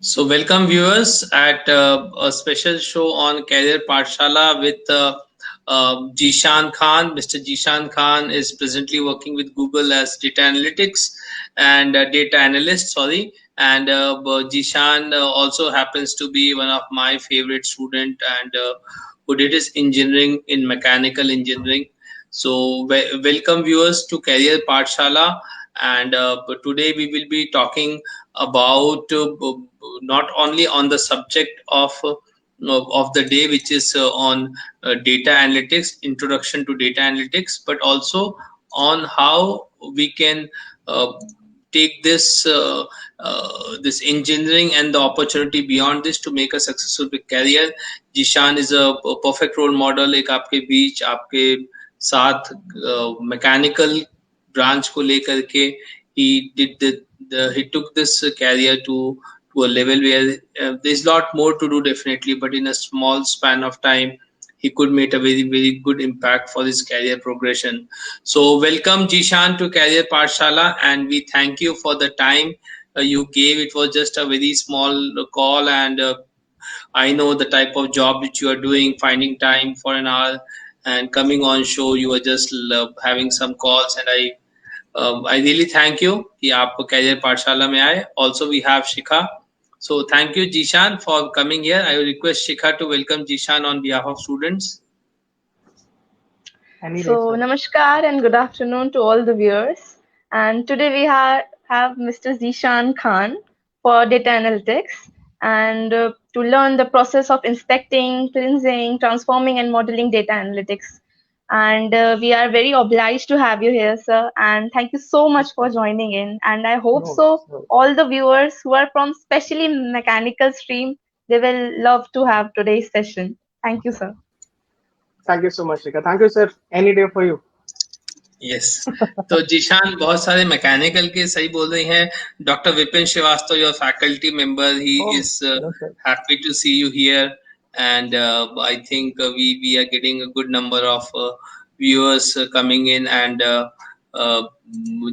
So, welcome viewers at a special show on Career Pathshala with Jishan Khan. Mr. Jishan Khan is presently working with Google as data analytics and data analyst. Sorry, and Jishan also happens to be one of my favorite student and who did his engineering in mechanical engineering. So, welcome viewers to Career Pathshala, and today we will be talking about not only on the subject of the day, which is on data analytics, introduction to data analytics, but also on how we can uh, take this engineering and the opportunity beyond this to make a successful career. Jishan is a perfect role model. एक आपके बीच आपके साथ mechanical branch को लेकर के he did he took this career to a level where there's a lot more to do definitely, but in a small span of time he could make a very good impact for his career progression. So welcome Jishan to Career Pathshala, and we thank you for the time you gave. It was just a very small call, and I know the type of job which you are doing, finding time for an hour and coming on show. You are just having some calls, and I really thank you कि आप career पाठशाला में आए. Also we have Shikha. So thank you Jishan for coming here. I will request Shikha to welcome Jishan on behalf of students. So, Namaskar and good afternoon to all the viewers. And today we have Mr. Zishan Khan for data analytics and to learn the process of inspecting, cleansing, transforming, and modeling data analytics. And we are very obliged to have you here, sir. And thank you so much for joining in. And I hope all the viewers who are from specially mechanical stream, they will love to have today's session. Thank you, sir. Thank you so much, Rika. Thank you, sir. Any day for you. Yes. तो जिशान बहुत सारे mechanical के सही बोल रही हैं. Doctor Vipin Srivastava, your faculty member, he is happy to see you here, and I think we are getting a good number of viewers coming in and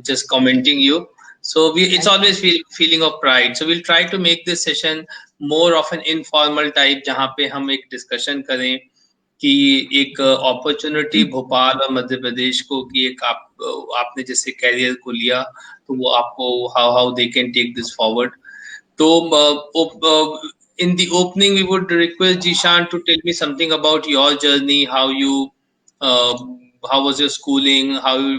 just commenting you. So it's always feeling of pride. So we'll try to make this session more of an informal type, जहाँ पे हम एक discussion करें कि एक opportunity Bhopal और मध्य प्रदेश को कि एक आपने जैसे कैरियर को लिया तो वो आपको how they can take this forward. तो in the opening we would request Jishan to tell me something about your journey, how was your schooling,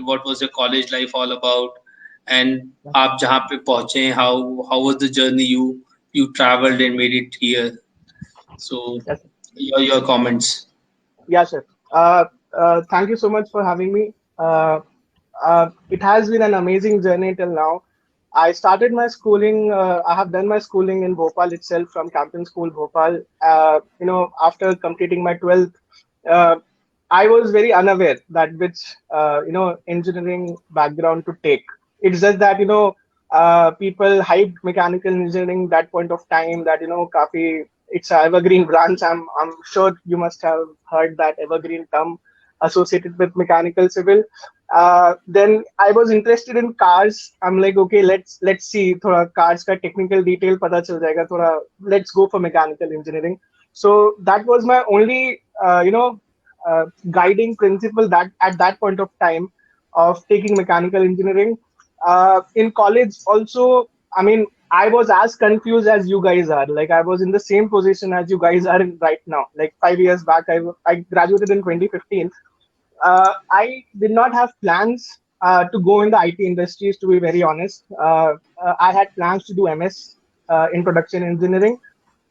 what was your college life all about, and आप जहाँ पे पहुँचे, how was the journey you traveled and made it here. So your comments. Yeah, sir. Thank you so much for having me. It has been an amazing journey till now. I started my schooling. I have done my schooling in Bhopal itself from Campion School, Bhopal. After completing my 12th, I was very unaware that which engineering background to take. It's just that people hyped mechanical engineering that point of time that काफी it's an evergreen branch. I'm sure you must have heard that evergreen term associated with mechanical civil. Then I was interested in cars. I'm like, okay, let's see thoda cars ka technical detail pata chal jayega thoda. Let's go for mechanical engineering. So that was my only guiding principle that at that point of time of taking mechanical engineering. In college also, I mean, I was as confused as you guys are. Like I was in the same position as you guys are in right now. Like 5 years back, I graduated in 2015. I did not have plans to go in the IT industries, to be very honest. I had plans to do MS in production engineering,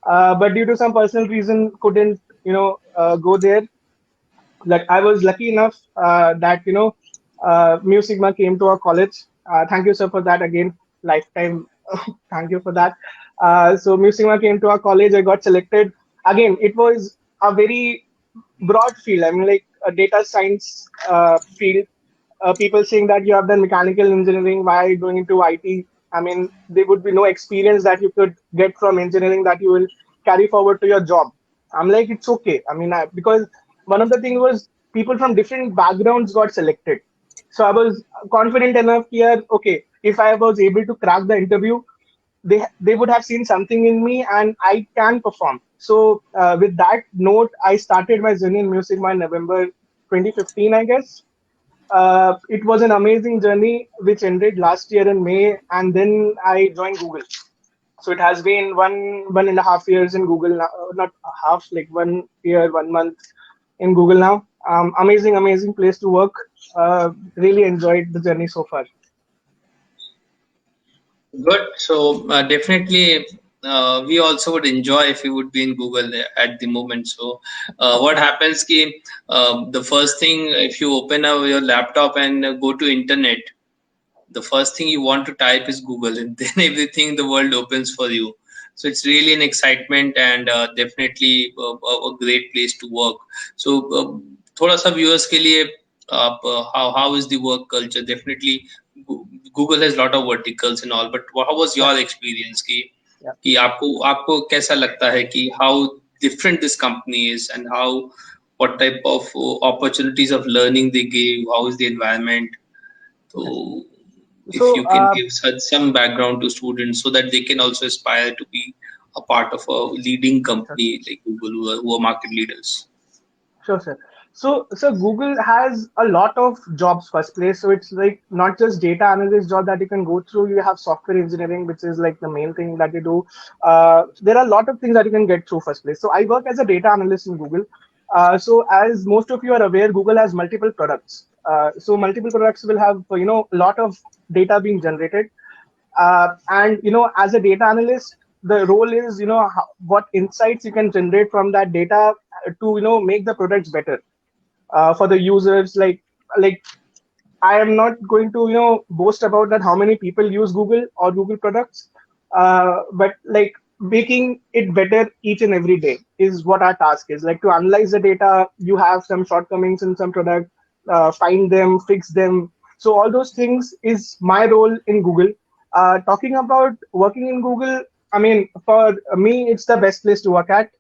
but due to some personal reason, couldn't go there. Like I was lucky enough that Mu Sigma came to our college. Thank you, sir, for that again. Lifetime. Thank you for that. So Mu Sigma came to our college. I got selected. Again, it was a very broad field. I mean, like a data science field. People saying that you have done mechanical engineering, why are you going into IT? I mean, there would be no experience that you could get from engineering that you will carry forward to your job. I'm like, it's okay. I mean, because one of the things was people from different backgrounds got selected. So I was confident enough here, okay, if I was able to crack the interview, they would have seen something in me, and I can perform. So with that note, I started my journey in music by November 2015, I guess. It was an amazing journey which ended last year in May, and then I joined Google. So it has been 1.5 years in Google now, not half, like 1 year, 1 month in Google now. Amazing place to work. Really enjoyed the journey so far. Good. So definitely, we also would enjoy if we would be in Google at the moment. So what happens ki the first thing, if you open up your laptop and go to internet, the first thing you want to type is Google, and then everything in the world opens for you. So it's really an excitement, and definitely a great place to work. So थोड़ा सा viewers के लिए how is the work culture? Definitely Google has a lot of verticals and all, but how was your experience कि आपको कैसा लगता है कि how different this company is, and how what type of opportunities of learning they give, how is the environment? So if you can give some background to students so that they can also aspire to be a part of a leading company like Google, who are market leaders. Sure, sir. So Google has a lot of jobs first place. So it's like not just data analyst job that you can go through. You have software engineering, which is like the main thing that you do. There are a lot of things that you can get through first place. So I work as a data analyst in Google. So as most of you are aware, Google has multiple products. So multiple products will have a lot of data being generated. And as a data analyst, the role is what insights you can generate from that data to make the products better for the users. Like I am not going to boast about that how many people use Google or Google products, but like making it better each and every day is what our task is. Like to analyze the data, you have some shortcomings in some product, find them, fix them. So all those things is my role in Google. Talking about working in Google, I mean, for me, it's the best place to work at.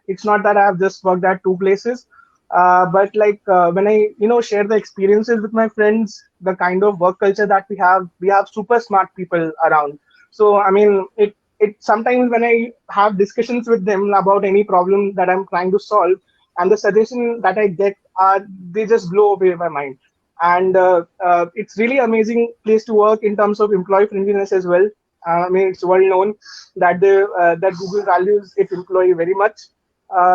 It's not that I have just worked at two places, but like when I share the experiences with my friends, the kind of work culture that we have super smart people around. So I mean, it sometimes when I have discussions with them about any problem that I'm trying to solve, and the suggestion that I get are, they just blow away my mind. And it's really amazing place to work in terms of employee friendliness as well. I mean, it's well known that that Google values its employee very much.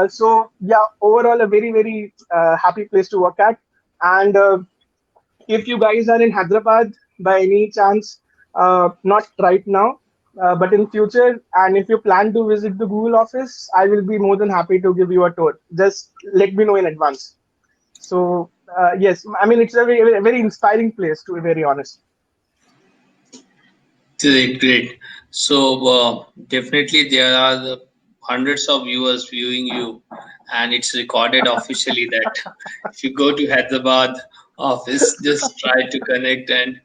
So yeah, overall a very happy place to work at. And if you guys are in Hyderabad by any chance, not right now, but in future, and if you plan to visit the Google office, I will be more than happy to give you a tour. Just let me know in advance. So yes, I mean, it's a very inspiring place, to be very honest. Great. So definitely there are hundreds of viewers viewing you, and it's recorded officially that if you go to Hyderabad office, just try to connect, and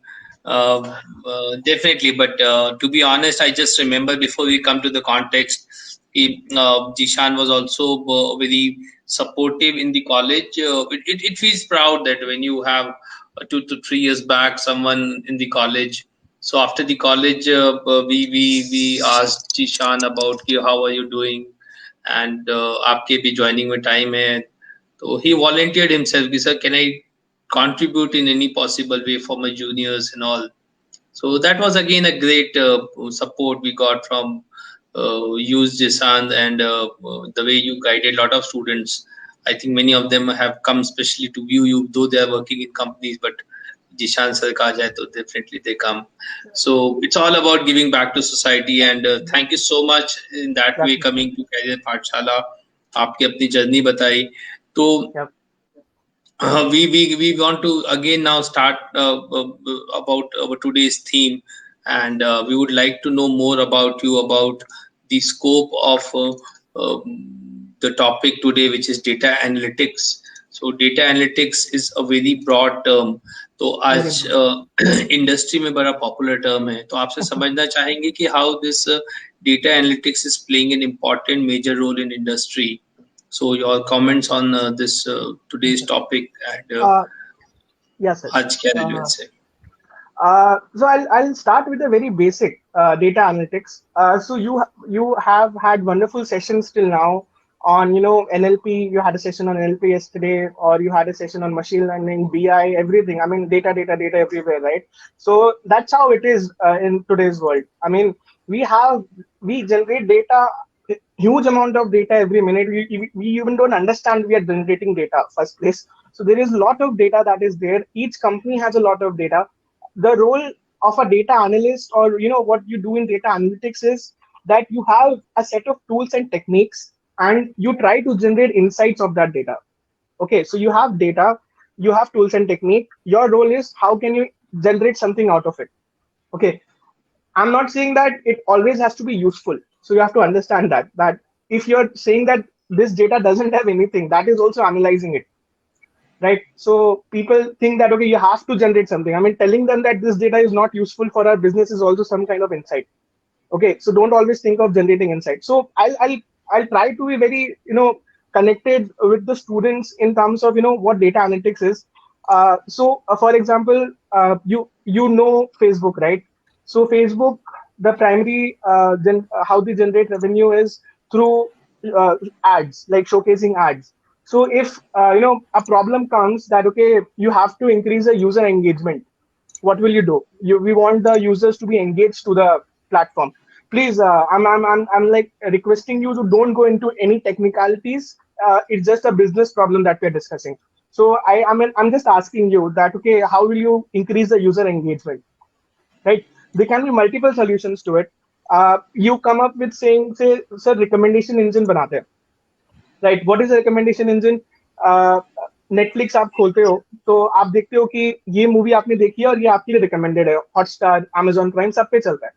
definitely. But to be honest, I just remember before we come to the context, Jishan was also very supportive in the college. It feels proud that when you have 2 to 3 years back someone in the college. So after the college, we asked Jishan about कि how are you doing, and आपके भी joining में time है. So he volunteered himself. He said, can I contribute in any possible way for my juniors and all? So that was again a great support we got from you, Jishan, and the way you guided a lot of students. I think many of them have come specially to view you, though they are working in companies, but Jishan sir ka jaye to definitely they come. So it's all about giving back to society, and thank you so much in that way coming to Career Pathshala. आपकी अपनी journey बताई. तो we want to again now start about our today's theme, and we would like to know more about you, about the scope of the topic today, which is data analytics. So data analytics is a very broad term. तो आज industry में बड़ा popular term है. तो आपसे समझना चाहेंगे कि how this data analytics is playing an important major role in industry. So your comments on today's topic, and yes, sir. आज क्या relevance है? So I'll start with a very basic data analytics. So you have had wonderful sessions till now on NLP. You had a session on NLP yesterday, or you had a session on machine learning, BI, everything. I mean, data everywhere, right? So that's how it is in today's world. I mean, we generate data, huge amount of data every minute. We even don't understand we are generating data first place. So there is a lot of data that is there. Each company has a lot of data. The role of a data analyst, or what you do in data analytics, is that you have a set of tools and techniques, and you try to generate insights of that data. Okay, so you have data, you have tools and technique. Your role is how can you generate something out of it. Okay, I'm not saying that it always has to be useful. So you have to understand that if you're saying that this data doesn't have anything, that is also analyzing it, right? So people think that, okay, you have to generate something. I mean, telling them that this data is not useful for our business is also some kind of insight. Okay, so don't always think of generating insight. So I'll try to be very connected with the students in terms of what data analytics is. For example, Facebook, right? So Facebook, the primary how they generate revenue is through ads, like showcasing ads. So if a problem comes that, okay, you have to increase the user engagement, what will you do? We want the users to be engaged to the platform. Please, I'm like requesting you to don't go into any technicalities. It's just a business problem that we're discussing. So I'm just asking you that, okay, how will you increase the user engagement, right? There can be multiple solutions to it. You come up with saying, say, sir, recommendation engine banate hain. Right what is recommendation engine Netflix आप खोलते हो तो आप देखते हो कि ये movie आपने देखी है और ये आपके लिए रिकमेंडेड है हॉटस्टार अमेजॉन प्राइम सब पे चलता है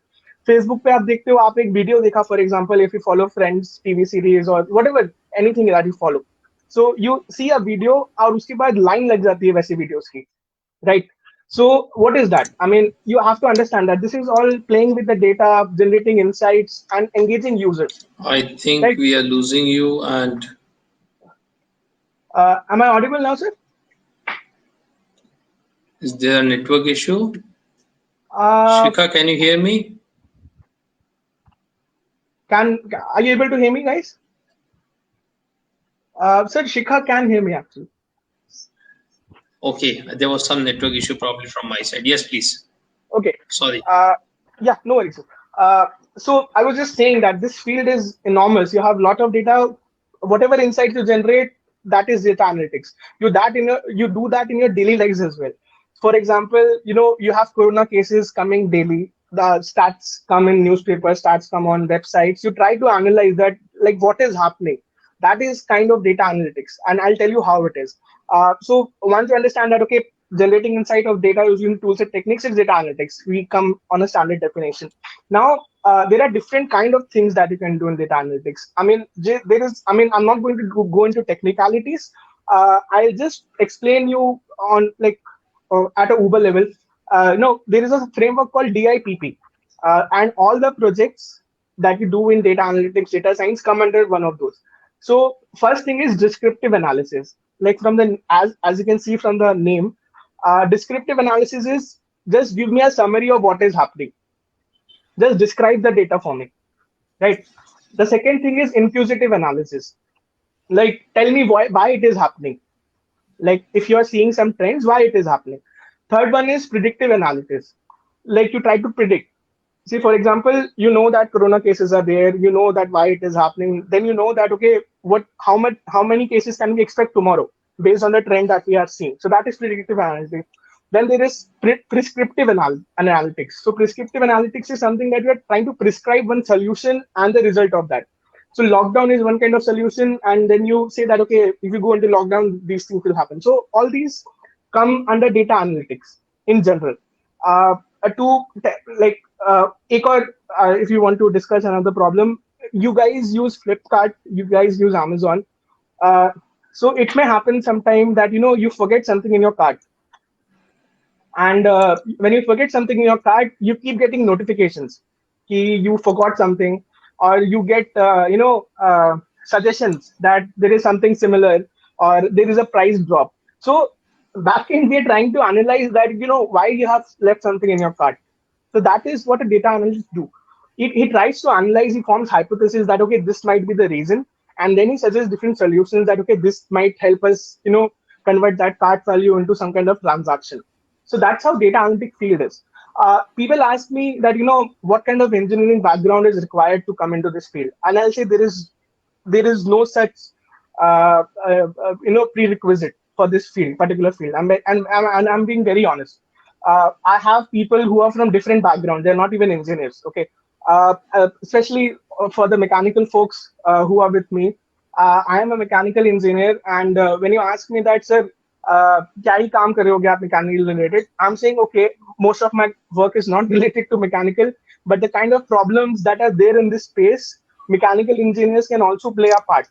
फेसबुक पे आप देखते हो आप एक वीडियो देखा for example if you follow Friends TV series or whatever anything that you follow so you see a video और उसके बाद लाइन लग जाती है वैसे वीडियोस की right so what is that? I mean, you have to understand that this is all playing with the data, generating insights and engaging users. I think Right? we are losing you. And Am I audible now, sir? is there a network issue? Shika, can you hear me? Are you able to hear me, guys? Sir, Shikha can hear me actually. Okay, there was some network issue probably from my side. Yes, please. Okay. Sorry. Yeah, no worries. So I was just saying that this field is enormous. You have a lot of data. Whatever insights you generate, that is data analytics. You do that in your daily lives as well. For example, you have corona cases coming daily. The stats come in newspapers, stats come on websites. You try to analyze that, like what is happening. That is kind of data analytics, and I'll tell you how it is. So once you understand that, okay, generating insight of data using tools and techniques is data analytics. We come on a standard definition. Now, there are different kind of things that you can do in data analytics. I mean, I'm not going to go into technicalities. I'll just explain you on like at a Uber level. No, there is a framework called DIPP, and all the projects that you do in data analytics, data science come under one of those. So first thing is descriptive analysis. Like from the as you can see from the name, descriptive analysis is just give me a summary of what is happening. Just describe the data for me, right? The second thing is inquisitive analysis. Like tell me why it is happening. Like if you are seeing some trends, why it is happening. Third one is predictive analysis. Like you try to predict. See, for example, you know that corona cases are there, you know that why it is happening, then you know that, okay, how many cases can we expect tomorrow based on the trend that we are seeing. So that is predictive analytics. Then there is prescriptive analytics. So prescriptive analytics is something that we are trying to prescribe one solution and the result of that. So lockdown is one kind of solution, and then you say that, okay, if you go into lockdown, these things will happen. So all these come under data analytics in general. If you want to discuss another problem, you guys use Flipkart, you guys use Amazon. So it may happen sometime that you forget something in your cart, and when you forget something in your cart, you keep getting notifications you forgot something, or you get suggestions that there is something similar or there is a price drop. So backend we are trying to analyze that, why you have left something in your cart. So that is what a data analyst do. He tries to analyze, he forms hypotheses that, okay, this might be the reason, and then he suggests different solutions that, okay, this might help us, convert that cart value into some kind of transaction. So that's how data analytic field is. People ask me that, what kind of engineering background is required to come into this field, and I'll say there is no such prerequisite for this particular field. I'm being very honest. I have people who are from different backgrounds. They're not even engineers. Okay, especially for the mechanical folks who are with me. I am a mechanical engineer, and when you ask me that, sir, क्या ही काम कर रहे होगे आप mechanical related? I'm saying, okay, most of my work is not related to mechanical, but the kind of problems that are there in this space, mechanical engineers can also play a part.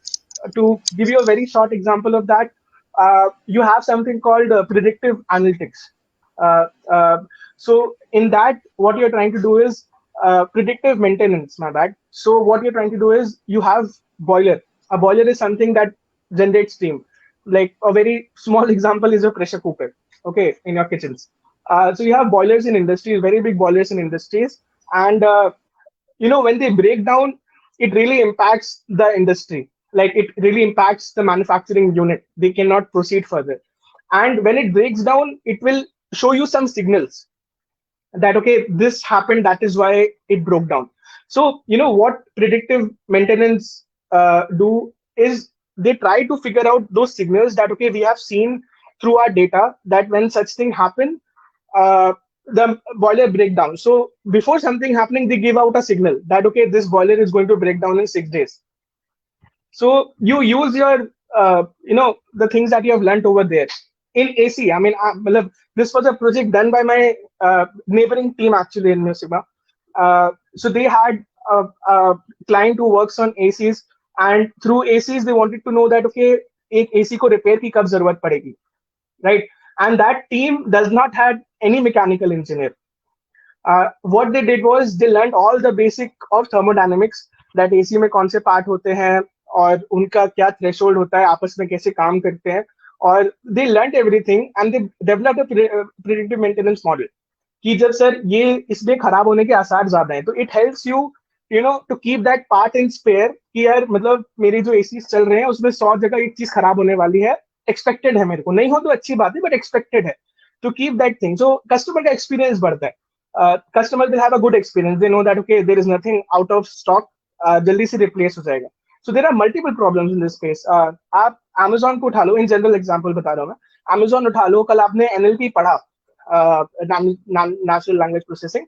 To give you a very short example of that, you have something called predictive analytics. Uh, uh, so in that, what you're trying to do is predictive maintenance, my bad. So what you're trying to do is you have boiler. A boiler is something that generates steam. Like a very small example is a pressure cooker, okay, in your kitchens. So you have boilers in industries, very big boilers in industries. And when they break down, it really impacts the industry. Like it really impacts the manufacturing unit. They cannot proceed further. And when it breaks down, it will show you some signals that, okay, this happened, that is why it broke down. So what predictive maintenance do is they try to figure out those signals that, okay, we have seen through our data that when such thing happen, uh, the boiler breakdown. So before something happening, they give out a signal that, okay, this boiler is going to break down in 6 days. So you use your, the things that you have learned over there. In AC, I mean, this was a project done by my neighboring team actually in New Sigma. So they had a client who works on ACs, and through ACs they wanted to know that, okay, एक AC को repair की कब जरूरत पड़ेगी, right? And that team does not had any mechanical engineer. What they did was they learned all the basic of thermodynamics, that AC में कौन से part होते हैं और उनका क्या थ्रेशोल्ड होता है, आपस में कैसे काम करते हैं, और they learned everything and they developed a predictive maintenance model कि जब सर ये इसमें खराब होने के आसार ज्यादा हैं, तो it helps you to keep that part in spare कि यार मतलब मेरी जो एसीज चल रहे हैं उसमें 100 जगह एक चीज खराब होने वाली है, एक्सपेक्टेड है, मेरे को नहीं हो तो अच्छी बात है, बट एक्सपेक्टेड है, to keep that thing. So customer का experience बढ़ता है. Customer will have a good experience. They know that, okay, there is nothing out of stock, जल्दी से replace हो जाएगा. So there are multiple problems in this space. आप Amazon को उठा लो, in general example बता रहा हूँ मैं. Amazon उठा लो, कल आपने NLP पढ़ा, natural language processing.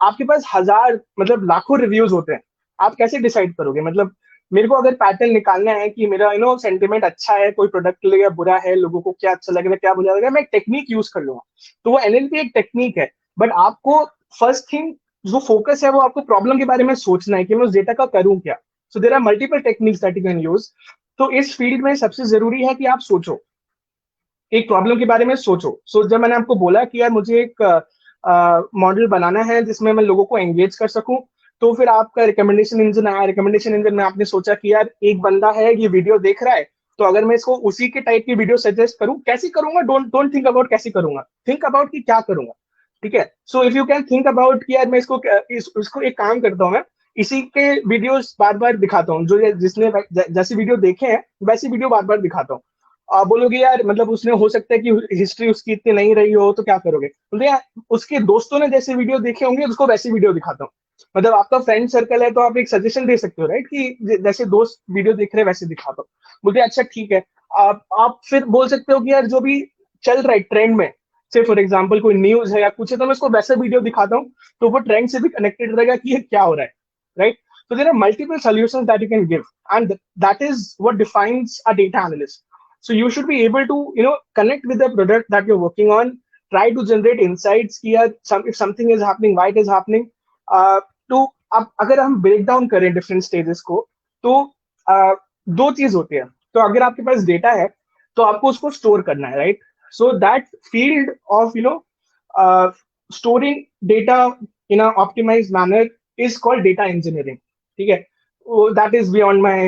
आपके पास हजार मतलब लाखों रिव्यूज होते हैं, आप कैसे डिसाइड करोगे? मतलब मेरे को अगर पैटर्न निकालना है कि मेरा सेंटिमेंट अच्छा है, कोई प्रोडक्ट के लिए बुरा है, लोगों को क्या अच्छा लगेगा क्या बुरा लगेगा, मैं एक टेक्निक यूज कर लूंगा. तो वो एनएलपी एक टेक्निक है, बट आपको फर्स्ट थिंग जो फोकस है वो आपको प्रॉब्लम के बारे में सोचना है कि मैं उस डेटा का करूं क्या. So there are multiple techniques that you can use. तो इस फील्ड में सबसे जरूरी है कि आप सोचो, एक प्रॉब्लम के बारे में सोचो. सो जब मैंने आपको बोला कि यार मुझे एक मॉडल बनाना है जिसमें मैं लोगों को एंगेज कर सकूं, तो फिर आपका रिकमेंडेशन इंजन आया. रिकमेंडेशन इंजन में आपने सोचा कि यार एक बंदा है, ये वीडियो देख रहा है, तो अगर मैं इसको उसी के टाइप की वीडियो सजेस्ट करूं, कैसे करूंगा? डोंट थिंक अबाउट कैसे करूंगा, थिंक अबाउट कि क्या करूंगा. ठीक है. So if you can think about कि यार मैं इसको एक काम करता हूँ, मैं इसी के वीडियोस बार बार दिखाता हूँ, जो जिसने जैसी वीडियो देखे हैं वैसी वीडियो बार बार दिखाता हूँ. आप बोलोगे यार मतलब उसने हो सकता है कि हिस्ट्री उसकी इतनी नहीं रही हो, तो क्या करोगे? बोलते यार उसके दोस्तों ने जैसे वीडियो देखे होंगे उसको वैसी वीडियो दिखाता हूँ. मतलब आपका फ्रेंड सर्कल है तो आप एक सजेशन दे सकते हो, राइट, कि जैसे दोस्त वीडियो देख रहे हैं वैसे दिखाता हूँ. बोलते अच्छा ठीक है. आप फिर बोल सकते हो कि यार जो भी चल रहा है ट्रेंड में, से फॉर एग्जाम्पल कोई न्यूज है या कुछ है, तो मैं उसको वैसा वीडियो दिखाता हूँ, तो वो ट्रेंड से भी कनेक्टेड रहेगा कि ये क्या हो रहा है, right. So there are multiple solutions that you can give, and that is what defines a data analyst. So you should be able to connect with the product that you're working on, try to generate insights कि यार if something is happening, why it is happening. तो अब अगर हम break down करें different stages को, तो दो चीज होती है. तो अगर आपके पास डेटा है तो आपको उसको स्टोर करना है, right. So that field of storing data in a optimized manner is called data engineering. ठीक है. That is beyond my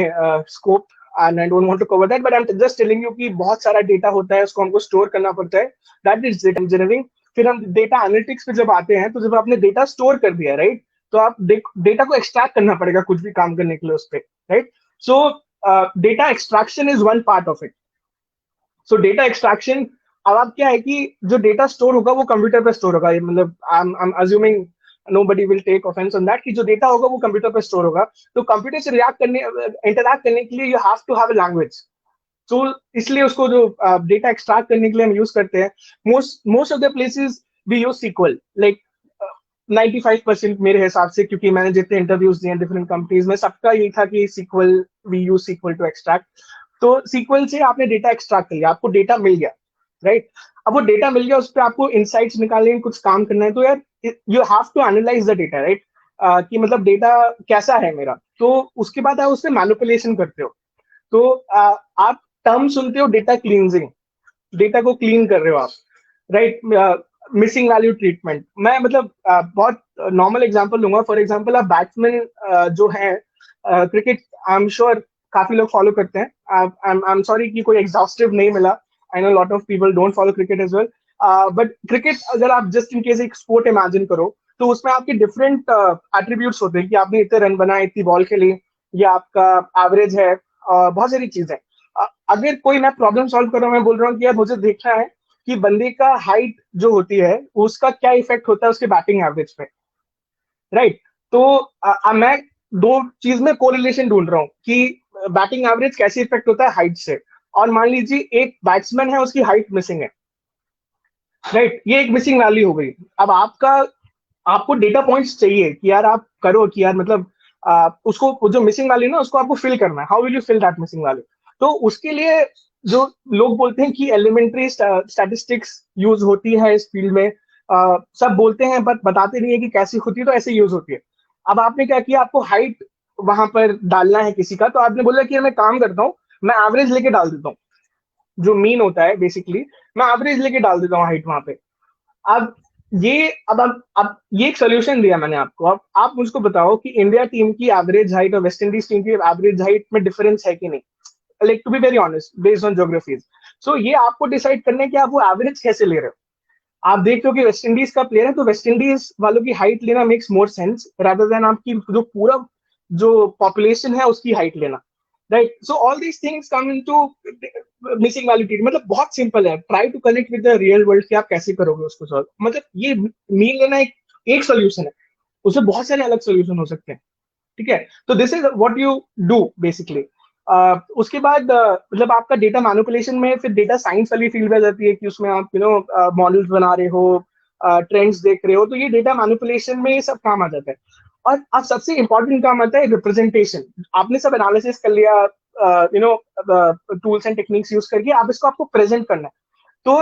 scope. and I don't want to cover that, but I'm just telling you कि बहुत सारा data होता है, उसको हमको store करना पड़ता है. That is data engineering. फिर हम डेटा एनालिटिक्स पे जब आते हैं, तो जब आपने डेटा स्टोर कर दिया, राइट, तो आप डेटा को एक्सट्रैक्ट करना पड़ेगा कुछ भी काम करने के लिए उस पर, right. So data extraction is one part of it. So data extraction, अब आप क्या है कि जो डेटा स्टोर होगा वो कंप्यूटर पे स्टोर होगा. मतलब I am assuming nobody will take offense on that कि जो डेटा होगा वो कंप्यूटर पे स्टोर होगा. तो कंप्यूटर से रिएक्ट करने, इंटरैक्ट करने के लिए you have to have a language. तो इसलिए उसको जो डेटा एक्सट्रैक्ट करने के लिए हम यूज करते हैं, most of the places we use SQL. Like 95% मेरे हिसाब से, क्योंकि मैंने जितने इंटरव्यूज दिए डिफरेंट कंपनीज में, सबका यही था कि SQL, we use SQL to extract. तो सीक्वल से आपने डेटा एक्सट्रैक्ट कर लिया, आपको डेटा मिल गया, राइट. अब वो डेटा मिल गया, उस पर आपको इनसाइट्स निकालने, कुछ काम करना है, तो यार you have to analyse the data, right. कि मतलब डेटा कैसा है मेरा, तो उसके बाद आप उससे मैनिपुलेशन करते हो. तो आप टर्म सुनते हो डेटा क्लींजिंग, डेटा को क्लीन कर रहे हो आप, राइट. मिसिंग वैल्यू ट्रीटमेंट, मैं मतलब बहुत नॉर्मल एग्जांपल लूंगा. फॉर एग्जांपल आप बैट्समैन जो है क्रिकेट, आई एम श्योर काफी लोग फॉलो करते हैं. आई एम सॉरी कि कोई एग्जॉस्टिव नहीं मिला. I know lot of people don't follow cricket as well, but cricket अगर आप जस्ट इन केस एक स्पोर्ट इमेजिन करो, तो उसमें आपके डिफरेंट एट्रीब्यूट्स होते हैं कि आपने इतने रन बनाए, इतनी बॉल खेली, या आपका एवरेज है, बहुत सारी चीजें. अगर कोई मैं प्रॉब्लम सॉल्व कर रहा हूँ, मैं बोल रहा हूँ कि यार मुझे देखना है कि बंदे का हाइट जो होती है उसका क्या इफेक्ट होता है उसके बैटिंग एवरेज पे, राइट. तो मैं दो चीज में कोरिलेशन ढूंढ रहा हूँ कि बैटिंग एवरेज कैसे इफेक्ट होता है हाइट से. और मान लीजिए एक बैट्समैन है, उसकी हाइट मिसिंग है, राइट. ये एक मिसिंग वैल्यू हो गई. अब आपको डेटा पॉइंट्स चाहिए कि यार आप करो कि यार मतलब उसको जो मिसिंग वैल्यू ना, उसको आपको फिल करना है. How will you fill that missing value? तो उसके लिए जो लोग बोलते हैं कि एलिमेंट्री स्टैटिस्टिक्स यूज होती है इस फील्ड में, सब बोलते हैं बट बताते नहीं है कि कैसी होती है, तो ऐसे यूज होती है. अब आपने क्या किया, आपको हाइट वहां पर डालना है किसी का, तो आपने बोला कि मैं काम करता हूँ, मैं एवरेज लेके डाल देता हूँ, जो मीन होता है बेसिकली, मैं एवरेज लेके डाल देता हूँ हाइट वहां पे. अब अब ये एक सोल्यूशन दिया मैंने आपको. अब आप मुझको बताओ कि इंडिया टीम की एवरेज हाइट और वेस्ट इंडीज टीम की एवरेज हाइट में डिफरेंस है कि नहीं. Like to be very honest, based on geographies. सो ये आपको डिसाइड करना है कि आप वो एवरेज कैसे ले रहे हो. आप देखते हो कि वेस्ट इंडीज का प्लेयर है, तो वेस्ट इंडीज वालों की हाइट लेना makes more sense rather than आपकी जो पूरा जो पॉपुलेशन है उसकी हाइट लेना, right. So all these things come into missing value treatment. मतलब बहुत सिंपल है. Try to connect with the real world कि आप कैसे करोगे उसको सॉल्व. मतलब ये मीन लेना एक सोल्यूशन है, उसमें बहुत सारे अलग सोल्यूशन हो सकते हैं, ठीक है. तो this is what you do basically. उसके बाद मतलब आपका डेटा मैनिपुलेशन में फिर डेटा साइंस वाली फील्ड में जाती है कि उसमें आप मॉडल्स बना रहे हो, ट्रेंड्स देख रहे हो, तो ये डेटा मैनिपुलेशन में ये सब काम आ जाता है. और अब सबसे इंपॉर्टेंट काम आता है रिप्रेजेंटेशन. आपने सब एनालिसिस कर लिया, टूल्स एंड टेक्निक्स यूज करके आपको प्रेजेंट करना है. तो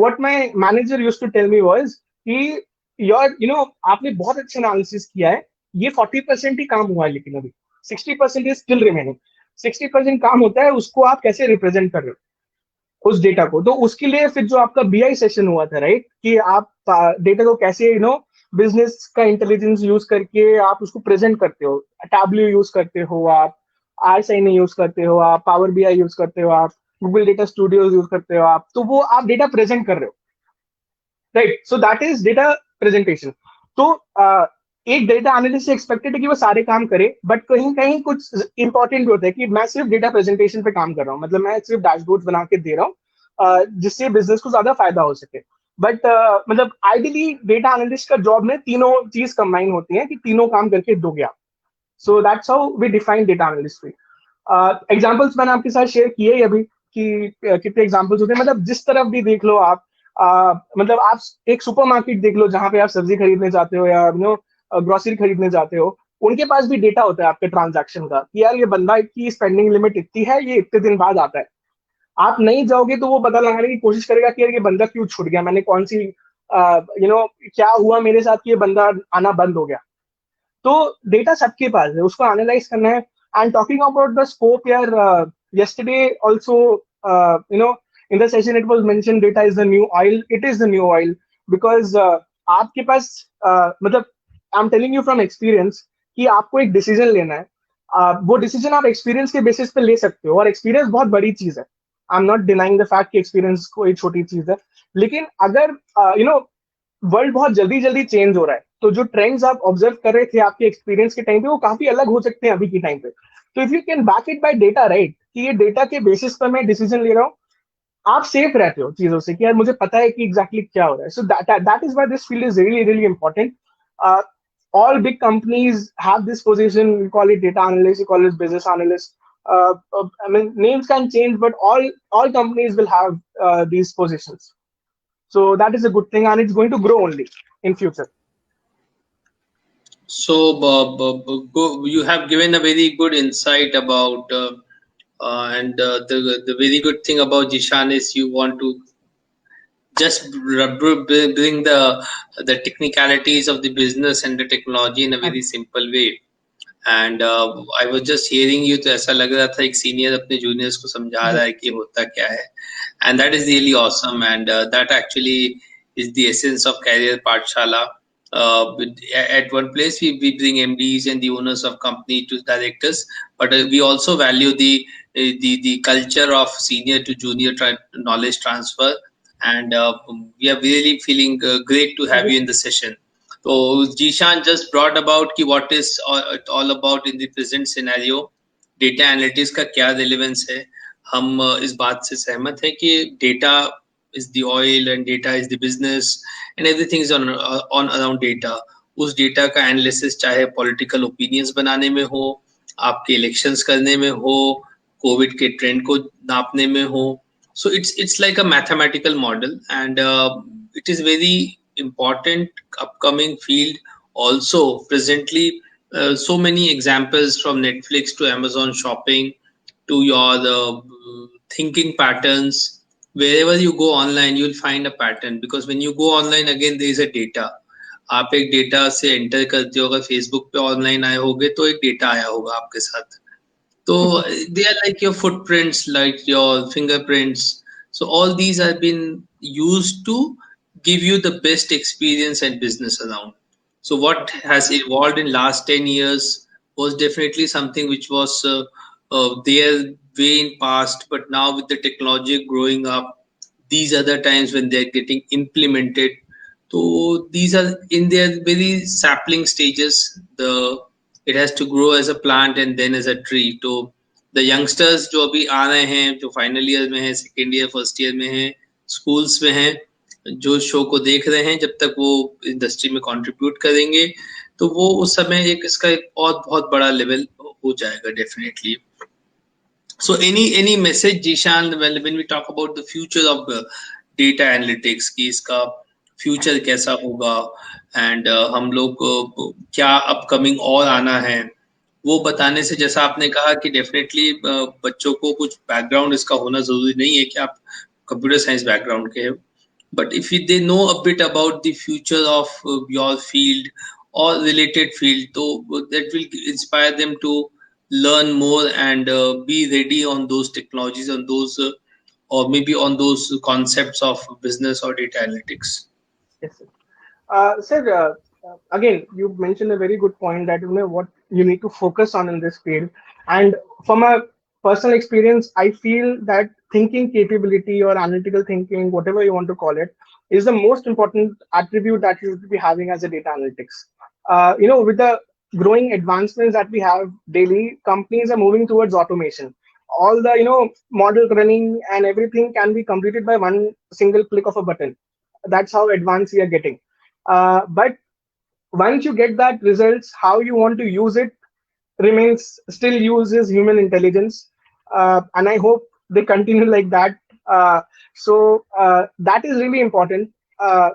what my manager used to tell me was कि आपने बहुत अच्छा एनालिसिस किया है, ये 40% ही काम हुआ है, लेकिन अभी 60% इज स्टिल रिमेनिंग. 60% काम होता है, उसको आप कैसे रिप्रेजेंट कर रहे हो उस डेटा को. तो उसके लिए फिर जो आपका बीआई सेशन हुआ था, राइट, कि आप डेटा को कैसे बिजनेस का इंटेलिजेंस यूज करके आप उसको प्रेजेंट करते हो. टैब्ल्यू यूज करते हो आप, आरसाइनी यूज करते हो आप, पावर बीआई यूज करते हो आप, गूगल डेटा स्टूडियो यूज करते हो आप. तो वो आप डेटा प्रेजेंट कर रहे हो, right. So that is data presentation. तो एक डेटा एनालिस्ट से एक्सपेक्टेड है कि वो सारे काम करे, बट कहीं कहीं कुछ इंपॉर्टेंट होता है कि मैं सिर्फ डेटा प्रेजेंटेशन पे काम कर रहा हूँ, मतलब मैं सिर्फ डैशबोर्ड बना के दे रहा हूँ जिससे बिजनेस को ज्यादा फायदा हो सके. बट मतलब आइडियली डेटा एनालिस्ट का जॉब में तीनों चीज कंबाइन होती है कि तीनों काम करके दोगे आप. So that's how we define data analyst. Examples मैंने आपके साथ शेयर किए ही अभी कि कितने एग्जाम्पल्स होते हैं. मतलब जिस तरफ भी देख लो आप, मतलब आप एक सुपरमार्केट देख लो जहां पे आप सब्जी खरीदने जाते हो या ग्रोसरी खरीदने जाते हो, उनके पास भी डेटा होता है आपके ट्रांजैक्शन का कि यार ये बंदा की स्पेंडिंग लिमिट इतनी है, ये इतने दिन बाद आता है. आप नहीं जाओगे तो वो पता लगाने की कोशिश करेगा कि यार ये बंदा क्यों छूट गया, मैंने कौन सी क्या हुआ मेरे साथ कि ये बंदा आना बंद हो गया. तो डेटा सबके पास है, उसको एनालाइज करना है. And talking about the scope, यार yesterday also in the session it was mentioned data is the new oil. It is the new oil because आपके पास मतलब I am telling you from experience कि आपको एक decision लेना है. वो decision आप एक्सपीरियंस के बेसिस पे ले सकते हो, और एक्सपीरियंस बहुत बड़ी चीज है. आई am not denying the fact कि एक्सपीरियंस कोई छोटी चीज है, लेकिन अगर वर्ल्ड बहुत जल्दी जल्दी चेंज हो रहा है, तो जो ट्रेंड्स आप ऑब्जर्व कर रहे थे आपके एक्सपीरियंस के टाइम पे, वो काफी अलग हो सकते हैं अभी के टाइम पे. तो if you can back it by data, right, कि ये डेटा के बेसिस पर मैं डिसीजन ले रहा हूँ, आप सेफ रहते हो चीजों से कि यार मुझे पता है कि एग्जैक्टली क्या हो रहा है. सो that is why this field is really really important. All big companies have this position. We call it data analyst, you call it business analyst. I mean, names can change, but all companies will have these positions. So that is a good thing, and it's going to grow only in future. So you have given a very good insight about, and the very good thing about Jishan is you want to just bring the technicalities of the business and the technology in a very simple way. And I was just hearing you, तो ऐसा लग रहा था एक senior अपने juniors को समझा रहा है कि होता क्या है. And that is really awesome, and that actually is the essence of Career Pathshala. At one place we bring MDs and the owners of company to directors, but we also value the culture of senior to junior knowledge transfer, and we are really feeling great to have you in the session. So Jishan just brought about कि what is all about in the present scenario. Data analytics का क्या relevance है. हम इस बात से सहमत हैं कि data is the oil and data is the business and everything is on around data. उस डेटा का एनालिसिस चाहे पॉलिटिकल ओपिनियंस बनाने में हो, आपके इलेक्शंस करने में हो, कोविड के ट्रेंड को नापने में हो. So it's like a mathematical model, and it is very important upcoming field. Also presently, so many examples from Netflix to Amazon shopping to your thinking patterns. Wherever you go online, you'll find a pattern, because when you go online, again there is a data. आप एक data से enter करते हो, अगर Facebook पे online आए होगे तो एक डेटा आया होगा आपके साथ. So they are like your footprints, like your fingerprints. So all these have been used to give you the best experience and business around. So what has evolved in last 10 years was definitely something which was there way in past, but now with the technology growing up, these are the times when they're getting implemented. So these are in their very sapling stages. It has to grow as a plant and then as a tree. तो the youngsters जो अभी आ रहे हैं, जो final year में हैं, second year first year में हैं, स्कूल्स में हैं, जो शो को देख रहे हैं, जब तक वो इंडस्ट्री में कंट्रीब्यूट करेंगे तो वो उस समय एक इसका एक बहुत बड़ा लेवल हो जाएगा definitely. So any message, Jishan, when we talk about the future of data analytics, कि इसका फ्यूचर कैसा होगा, एंड हम लोग क्या अपकमिंग और आना है, वो बताने से, जैसा आपने कहा कि डेफिनेटली बच्चों को कुछ बैकग्राउंड इसका होना जरूरी नहीं है कि आप कंप्यूटर साइंस बैकग्राउंड के हो, but if they know a bit about the future of your field और रिलेटेड फील्ड, तो that will inspire them to learn more and be ready on those technologies, on those or maybe on those concepts of business or data analytics. Yes, sir. Sir, again, you mentioned a very good point that what you need to focus on in this field. And from a personal experience, I feel that thinking capability or analytical thinking, whatever you want to call it, is the most important attribute that you should be having as a data analytics. With the growing advancements that we have daily, companies are moving towards automation. All the model running and everything can be completed by one single click of a button. That's how advanced we are getting. But once you get that results, how you want to use it remains still uses human intelligence, and I hope they continue like that. So that is really important.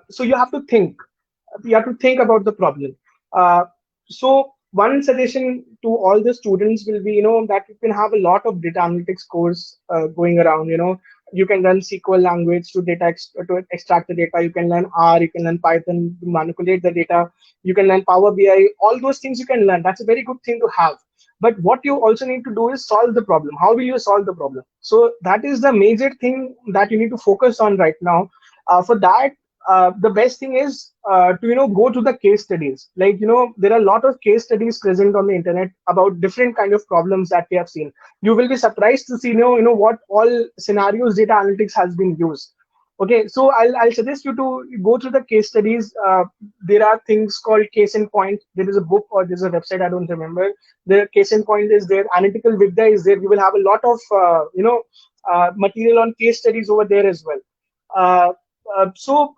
So you have to think. You have to think about the problem. So one suggestion to all the students will be, that you can have a lot of data analytics course going around. You can learn SQL language to to extract the data. You can learn R. You can learn Python to manipulate the data. You can learn Power BI. All those things you can learn. That's a very good thing to have. But what you also need to do is solve the problem. How will you solve the problem? So that is the major thing that you need to focus on right now. For that, the best thing is to go to the case studies. Like there are a lot of case studies present on the internet about different kind of problems that we have seen. You will be surprised to see what all scenarios data analytics has been used. Okay, so I'll suggest you to go through the case studies. There are things called case in point. There is a book or there's a website, I don't remember. The case in point is there. Analytical Vidya is there. You will have a lot of material on case studies over there as well. Uh, so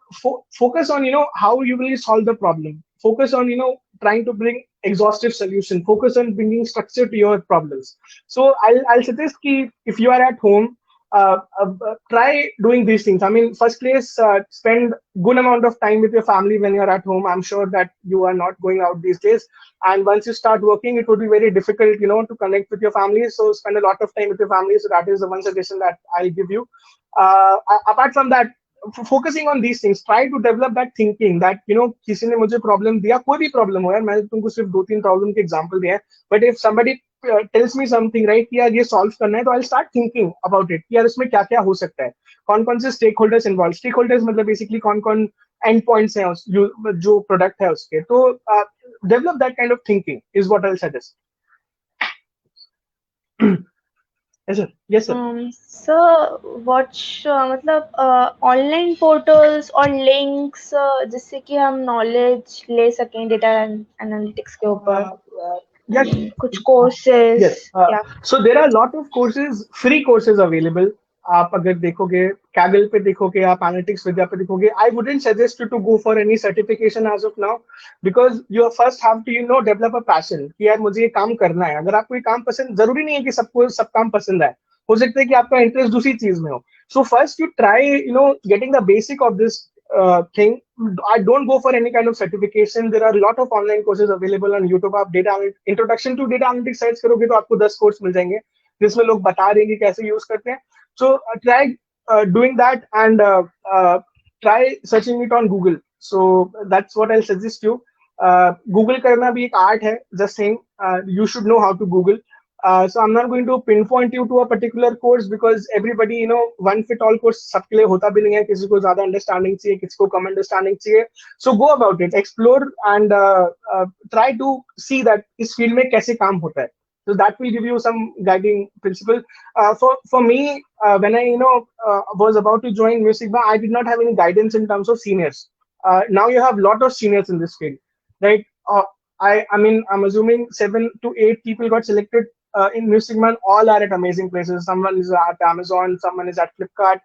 focus on how you will solve the problem. Focus on trying to bring exhaustive solution. Focus on bringing structure to your problems. So I'll suggest ki if you are at home, try doing these things. I mean, first place, spend good amount of time with your family when you're at home. I'm sure that you are not going out these days, and once you start working, it would be very difficult to connect with your family. So spend a lot of time with your family. So that is the one suggestion that I'll give you. Apart from that, focusing on these things, try to develop that thinking that किसी ने मुझे problem दिया, कोई भी problem हो यार, मैंने तुमको सिर्फ 2-3 problem के example दिए हैं, but if somebody tells me something, right, कि यार ये solve करना है, तो I'll start thinking about it कि यार इसमें क्या क्या हो सकता है, कौन-कौन से stakeholders involved. Stakeholders मतलब basically कौन-कौन end points हैं जो product है उसके. तो develop that kind of thinking is what I'll suggest. Yes sir. Yes sir. So what मतलब ऑनलाइन पोर्टल्स और लिंक्स जिससे कि हम नॉलेज ले सकें डेटा एनालिटिक्स के ऊपर, Yes. कुछ courses? Yes. So there are a lot of courses, free courses available. आप अगर देखोगे Kaggle पे देखोगे, आप Analytics Vidya पे देखोगे, I wouldn't suggest you to go for any certification as of now, because you first have to develop a passion कि यार मुझे ये काम करना है. अगर आपको ये काम पसंद, जरूरी नहीं है कि सबको सब काम पसंद है, हो सकता है कि आपका इंटरेस्ट दूसरी चीज में हो. So first you try getting the basic of this thing. I don't go for any kind of certification. There are a lot of online courses available on YouTube. आप data introduction to data analytics search करोगे तो आपको 10 course मिल जाएंगे जिसमें लोग बता रहे हैं कि कैसे यूज करते हैं. So try doing that, and try searching it on Google. So that's what I'll suggest you. Google करना भी एक art है. Just saying, you should know how to Google. So I'm not going to pinpoint you to a particular course, because everybody one fit all course सबके लिए होता भी नहीं है. किसी को ज्यादा understanding चाहिए, किसी को कम understanding चाहिए. So go about it, explore, and try to see that इस field में कैसे काम होता है. So that will give you some guiding principle. For me, when I was about to join Mu Sigma, I did not have any guidance in terms of seniors. Now you have a lot of seniors in this field, right? I mean, I'm assuming 7 to 8 people got selected in Mu Sigma, and all are at amazing places. Someone is at Amazon, someone is at Flipkart,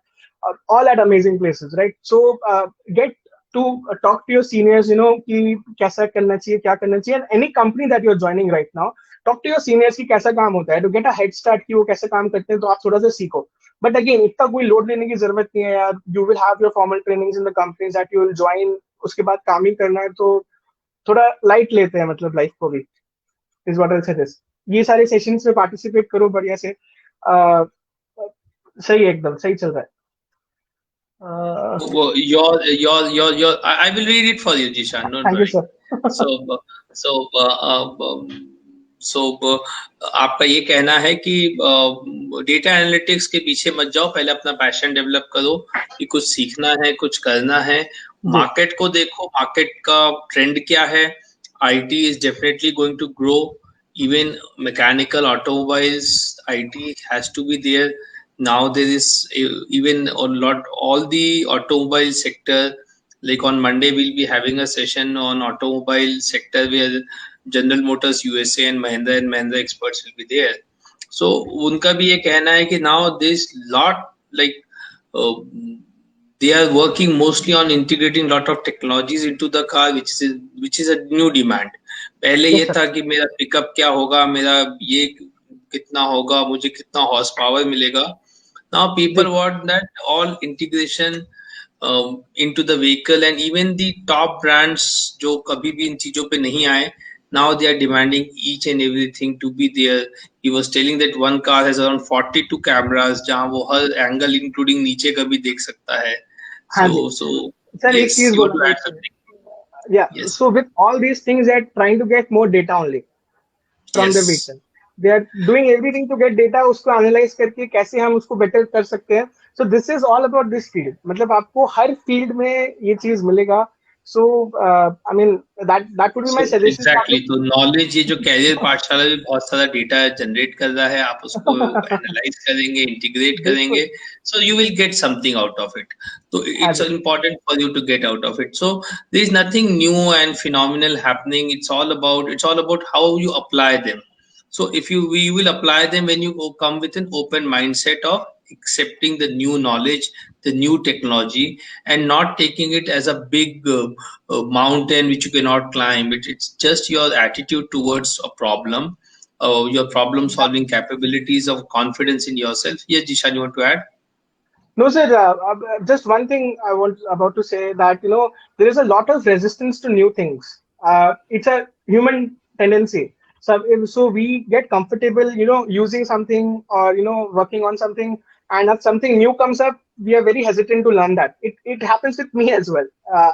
all at amazing places, right? So get to talk to your seniors, कि कैसा करना चाहिए, क्या करना चाहिए. And any company that you're joining right now, talk to your seniors कि कैसा काम होता है, to get a head start कि वो कैसे काम करते हैं, तो आप थोड़ा सा सीखो. But again, इतना कोई लोड लेने की जरूरत नहीं है यार. You will have your formal trainings in the companies that you will join. उसके बाद काम ही करना है, तो थोड़ा लाइट लेते हैं मतलब लाइफ को भी. Is what I'll suggest. ये सारे सेशंस में पार्टिसिपेट करो बढ़िया से. सही एकदम सही चल रहा है. I will read it for you, Jishan. Don't Thank worry. you, sir. So आपका ये कहना है कि डेटा एनालिटिक्स के पीछे मत जाओ, पहले अपना पैशन डेवलप करो कि कुछ सीखना है, कुछ करना है. मार्केट को देखो, मार्केट का ट्रेंड क्या है. IT is definitely going to grow. Even mechanical, automobiles, IT has to be there. Now there is even all the automobile sector. Like on Monday, we'll be having a session on automobile sector where General Motors USA and Mahindra experts will be there. So उनका भी ये कहना है कि now this lot like they are working mostly on integrating lot of technologies into the car, which is a new demand. पहले ये था कि मेरा पिकअप क्या होगा, मेरा ये कितना होगा, मुझे कितना हॉर्स पावर मिलेगा. Now people want that all integration into the vehicle, and even the top brands जो कभी भी इन चीजों पे नहीं आए, now they are demanding each and everything to be there. He was telling that one car has around 42 cameras जहाँ वो हर angle including नीचे का भी देख सकता है. So sir, yes, you want to add something? Yeah. Yes. So with all these things, they are trying to get more data only from the vehicle. They are doing everything to get data, उसको analyze करके कैसे हम उसको better कर सकते हैं. So this is all about this field. मतलब आपको हर field में ये चीज मिलेगा. So I mean that would be my So suggestion. exactly, तो knowledge ये जो कैरियर पाठशाला भी बहुत सारा डेटा जनरेट कर रहा है, आप उसको एनालाइज करेंगे, इंटीग्रेट करेंगे, so you will get something out of it. So it's important for you to get out of it. So there is nothing new and phenomenal happening. It's all about how you apply them. So if we will apply them when you come with an open mindset of accepting the new knowledge, the new technology, and not taking it as a big mountain which you cannot climb. It's just your attitude towards a problem, your problem solving capabilities of confidence in yourself. Yes, Jishan, you want to add? No, sir. Just one thing I was about to say, that there is a lot of resistance to new things. It's a human tendency. So we get comfortable, using something, or working on something, and if something new comes up, we are very hesitant to learn that. It happens with me as well.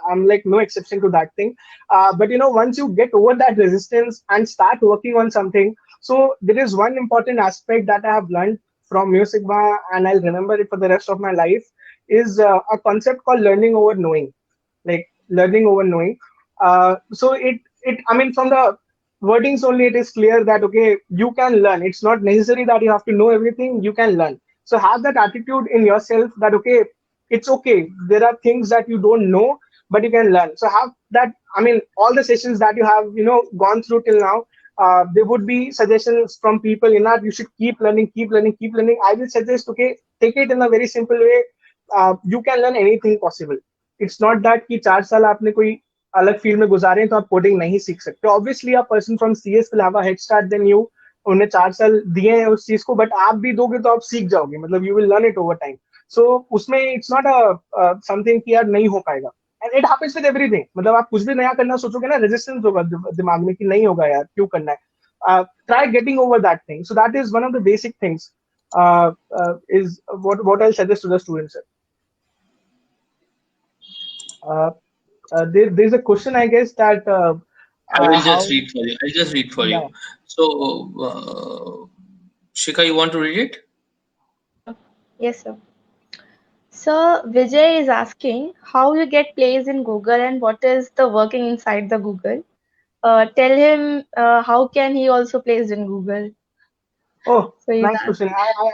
I'm like no exception to that thing. But once you get over that resistance and start working on something, so there is one important aspect that I have learned from Mu Sigma, and I'll remember it for the rest of my life, is a concept called learning over knowing. Like learning over knowing. So I mean, from the wordings only, it is clear that okay, you can learn. It's not necessary that you have to know everything. You can learn. So have that attitude in yourself that okay, it's okay. There are things that you don't know, but you can learn. So have that. I mean, all the sessions that you have gone through till now, there would be suggestions from people in that you should keep learning, keep learning, keep learning. I will suggest, okay, take it in a very simple way. You can learn anything possible. It's not that कि 4 साल आपने कोई अलग field में गुजारे तो आप coding नहीं सीख सकते. Obviously a person from CS will have a head start than you. उन्हें 4 साल दिए हैं उस चीज को, बट आप भी दोगे तो आप सीख जाओगे. मतलब you will learn it over time. So उसमें इट्स नॉट अ समथिंग कि यार नहीं हो पाएगा. And it happens with everything. मतलब आप कुछ भी नया करना सोचोगे ना, रेजिस्टेंस होगा दिमाग में कि नहीं होगा यार, क्यों करना है. Try getting over that thing. So that is one of the basic things. Is what I'll suggest to the students. There's a question, I guess, that I will just read for you. I'll just read for you. So, Shika, you want to read it? Yes, sir. So Vijay is asking how you get placed in Google and what is the working inside the Google. Tell him how can he also placed in Google. Oh, nice question.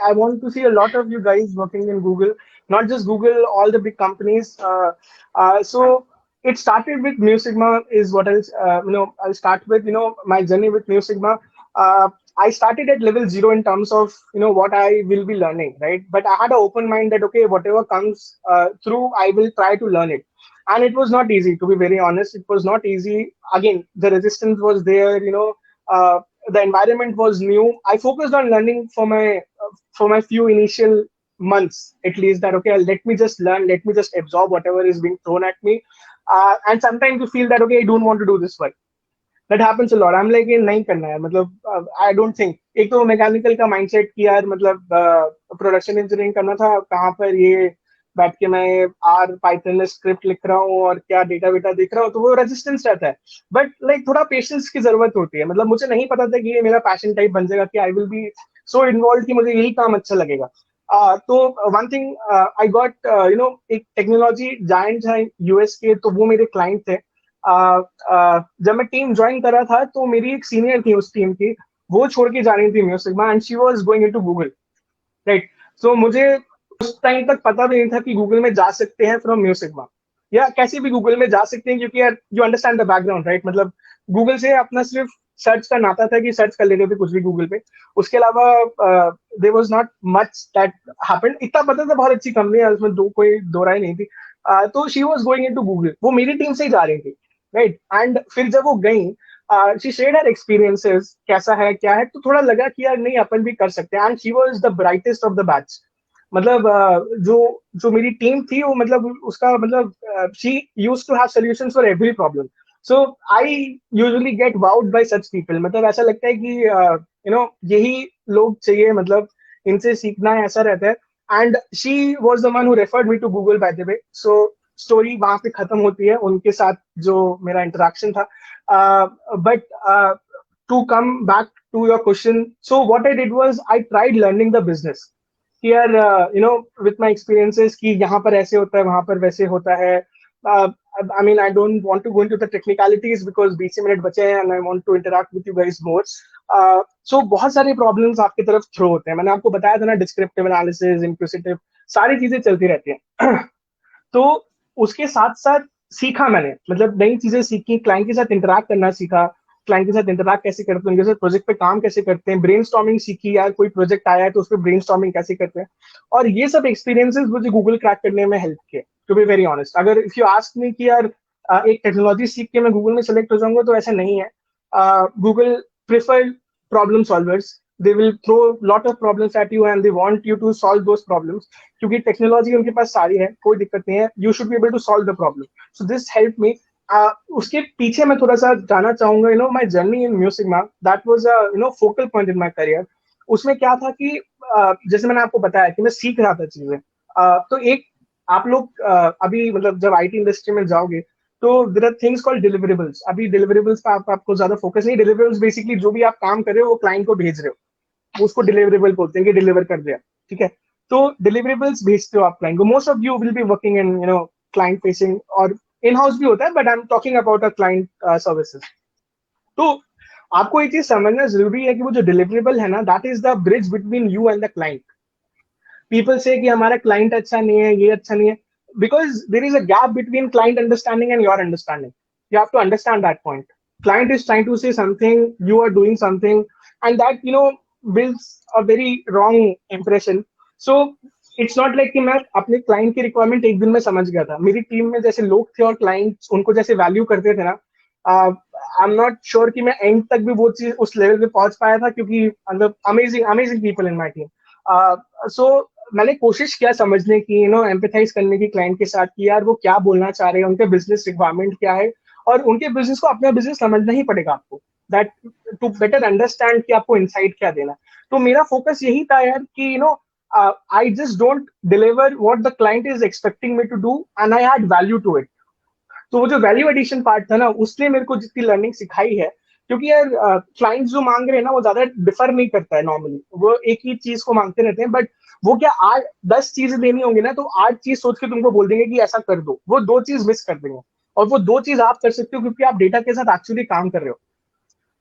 I want to see a lot of you guys working in Google, not just Google, all the big companies. So it started with Mu Sigma is what I'll start with, my journey with Mu Sigma. I started at level 0 in terms of, what I will be learning, right? But I had an open mind that, okay, whatever comes through, I will try to learn it. And it was not easy, to be very honest. It was not easy. Again, the resistance was there, the environment was new. I focused on learning for my few initial months, at least, that okay, let me just learn, let me just absorb whatever is being thrown at me. And sometimes you feel that okay, I don't want to do this work. That happens a lot. I'm like, ये नहीं करना है. मतलब I don't think. एक तो mechanical का mindset कि यार मतलब प्रोडक्शन इंजीनियरिंग करना था, कहाँ पर ये बैठ के मैं आर पाइथन में स्क्रिप्ट लिख रहा हूँ और क्या डेटा वेटा देख रहा हूँ, तो वो रेजिस्टेंस रहता है. बट लाइक थोड़ा पेशेंस की जरूरत होती है. मतलब मुझे नहीं पता था कि ये मेरा पैशन टाइप बन जाएगा, कि I will be so involve कि मुझे यही काम अच्छा लगेगा. तो वन थिंग आई गॉट एक टेक्नोलॉजी जायंट है यूएस के, तो वो मेरे क्लाइंट थे. जब मैं टीम ज्वाइन कर रहा था तो मेरी एक सीनियर थी उस टीम की, वो छोड़ के जा रही थी Mu Sigma and she was going into Google, right. So मुझे उस टाइम तक पता भी नहीं था कि गूगल में जा सकते हैं फ्रॉम Mu Sigma, या कैसे भी गूगल में जा सकते हैं, क्योंकि यार you understand the background, right. मतलब गूगल से अपना सिर्फ सर्च का नाता था कि सर्च कर लेते थे कुछ भी गूगल पे. उसके अलावा there was not much that happened. इतना पता था बहुत अच्छी कंपनी है, उसमें कोई दो राय नहीं थी. तो she was going into Google, वो मेरी टीम से ही जा रही थी, राइट. एंड फिर जब वो गई, शी शेयर्ड हर एक्सपीरियंसेस, कैसा है क्या है, तो थोड़ा लगा कि यार नहीं, अपन भी कर सकते हैं. And she was the brightest of the batch. मतलब जो मेरी टीम थी वो, मतलब उसका मतलब she used to have solutions for every problem. So I usually get wowed by such people. मतलब ऐसा लगता है कि यही लोग चाहिए, मतलब इनसे सीखना है, ऐसा रहता है. And she was the one who referred me to Google, by the way. So story वहां पे खत्म होती है उनके साथ जो मेरा इंटरेक्शन था. But to come back to your question, so what I did was I tried learning the business, कि यार विथ माय एक्सपीरियंसेस कि यहाँ पर ऐसे होता है, वहां पर वैसे होता है. I mean, I don't want to go into the technicalities because 20 minute बचे हैं and I want to interact with you guys more. So बहुत सारे प्रॉब्लम्स आपकी तरफ थ्रो होते हैं. मैंने आपको बताया था ना, डिस्क्रिप्टिव एनालिसिस, इंक्लूसिव, सारी चीजें चलती रहती हैं. तो उसके साथ साथ सीखा मैंने, मतलब नई चीजें सीखी, क्लाइंट के साथ इंटरेक्ट करना सीखा, क्लाइंट के साथ इंटरेक्ट कैसे करते हैं, उनके साथ प्रोजेक्ट पे काम कैसे करते हैं, ब्रेनस्टॉर्मिंग सीखी, यार कोई प्रोजेक्ट आया है तो उस पर ब्रेनस्टॉर्मिंग कैसे करते हैं. और ये सब एक्सपीरियंसेस मुझे गूगल क्रैक करने में हेल्प किए, टू बी वेरी ऑनेस्ट. अगर इफ यू आस्क मी कि यार एक टेक्नोलॉजी सीख के मैं गूगल में सेलेक्ट हो जाऊंगा, तो ऐसा नहीं है. Google prefer problem solvers. They will throw lot of problems at you and they want you to solve those problems, क्योंकि टेक्नोलॉजी उनके पास सारी है, कोई दिक्कत नहीं है. You should be able to solve the problem. So this helped me. उसके पीछे मैं थोड़ा सा जाना चाहूंगा. My journey in mu sigma, that was a focal point in my career. उसमें क्या था कि जैसे मैंने आपको बताया कि मैं सीख रहा था चीजें. तो एक आप लोग अभी मतलब जब आईटी इंडस्ट्री में जाओगे तो there are things called deliverables. अभी डिलीवरेबल्स पे आपको ज्यादा फोकस नहीं. डिलीवरेबल्स बेसिकली जो भी आप काम कर रहे हो वो क्लाइंट को भेज रहे हो, उसको डिलीवरेबल बोलते हैं कि डिलीवर कर दिया, ठीक है. तो डिलीवरेबल्स भेजते हो आप क्लाइंट को. Most of you will be working in client facing, और इन हाउस भी होता है, but I am talking about a client services. तो आपको एक चीज समझना जरूरी है कि वो जो डिलीवरेबल है ना, that is the bridge between you and the client. People से कि हमारा क्लाइंट अच्छा नहीं है, ये अच्छा नहीं है, because there is a gap between client understanding and your understanding. You have to understand that point. Client is trying to say something, you are doing something, and that builds a very wrong impression. So it's not like कि मैं अपने client की requirement एक दिन में समझ गया था. मेरी टीम में जैसे लोग थे और क्लाइंट्स उनको जैसे वैल्यू करते थे ना, आई एम नॉट श्योर कि मैं एंड तक भी वो चीज उस लेवल पे पहुंच पाया था, क्योंकि मतलब amazing people in my team. So मैंने कोशिश किया समझने की, एम्पैथाइज करने की क्लाइंट के साथ कि यार वो क्या बोलना चाह रहे हैं, उनके बिजनेस रिक्वायरमेंट क्या है, और उनके बिजनेस को अपना बिजनेस समझना ही पड़ेगा आपको, दैट टू बेटर अंडरस्टैंड कि आपको इनसाइट क्या देना. तो मेरा फोकस यही था यार कि I just don't deliver what the client is expecting me to do, and I had value to it. तो वो जो वैल्यू एडिशन पार्ट था ना, उसने मेरे को जितनी लर्निंग सिखाई है, क्योंकि यार क्लाइंट्स जो मांग रहे हैं ना, वो ज्यादा डिफर नहीं करता है नॉर्मली, वो एक ही चीज को मांगते रहते हैं. बट वो क्या 8-10 चीजें देनी होंगी ना, तो 8 चीज सोच के तुमको बोल देंगे कि ऐसा कर दो, वो 2 चीज मिस कर देंगे. और वो 2 चीज आप कर सकते हो क्योंकि आप डेटा के साथ एक्चुअली काम कर रहे हो.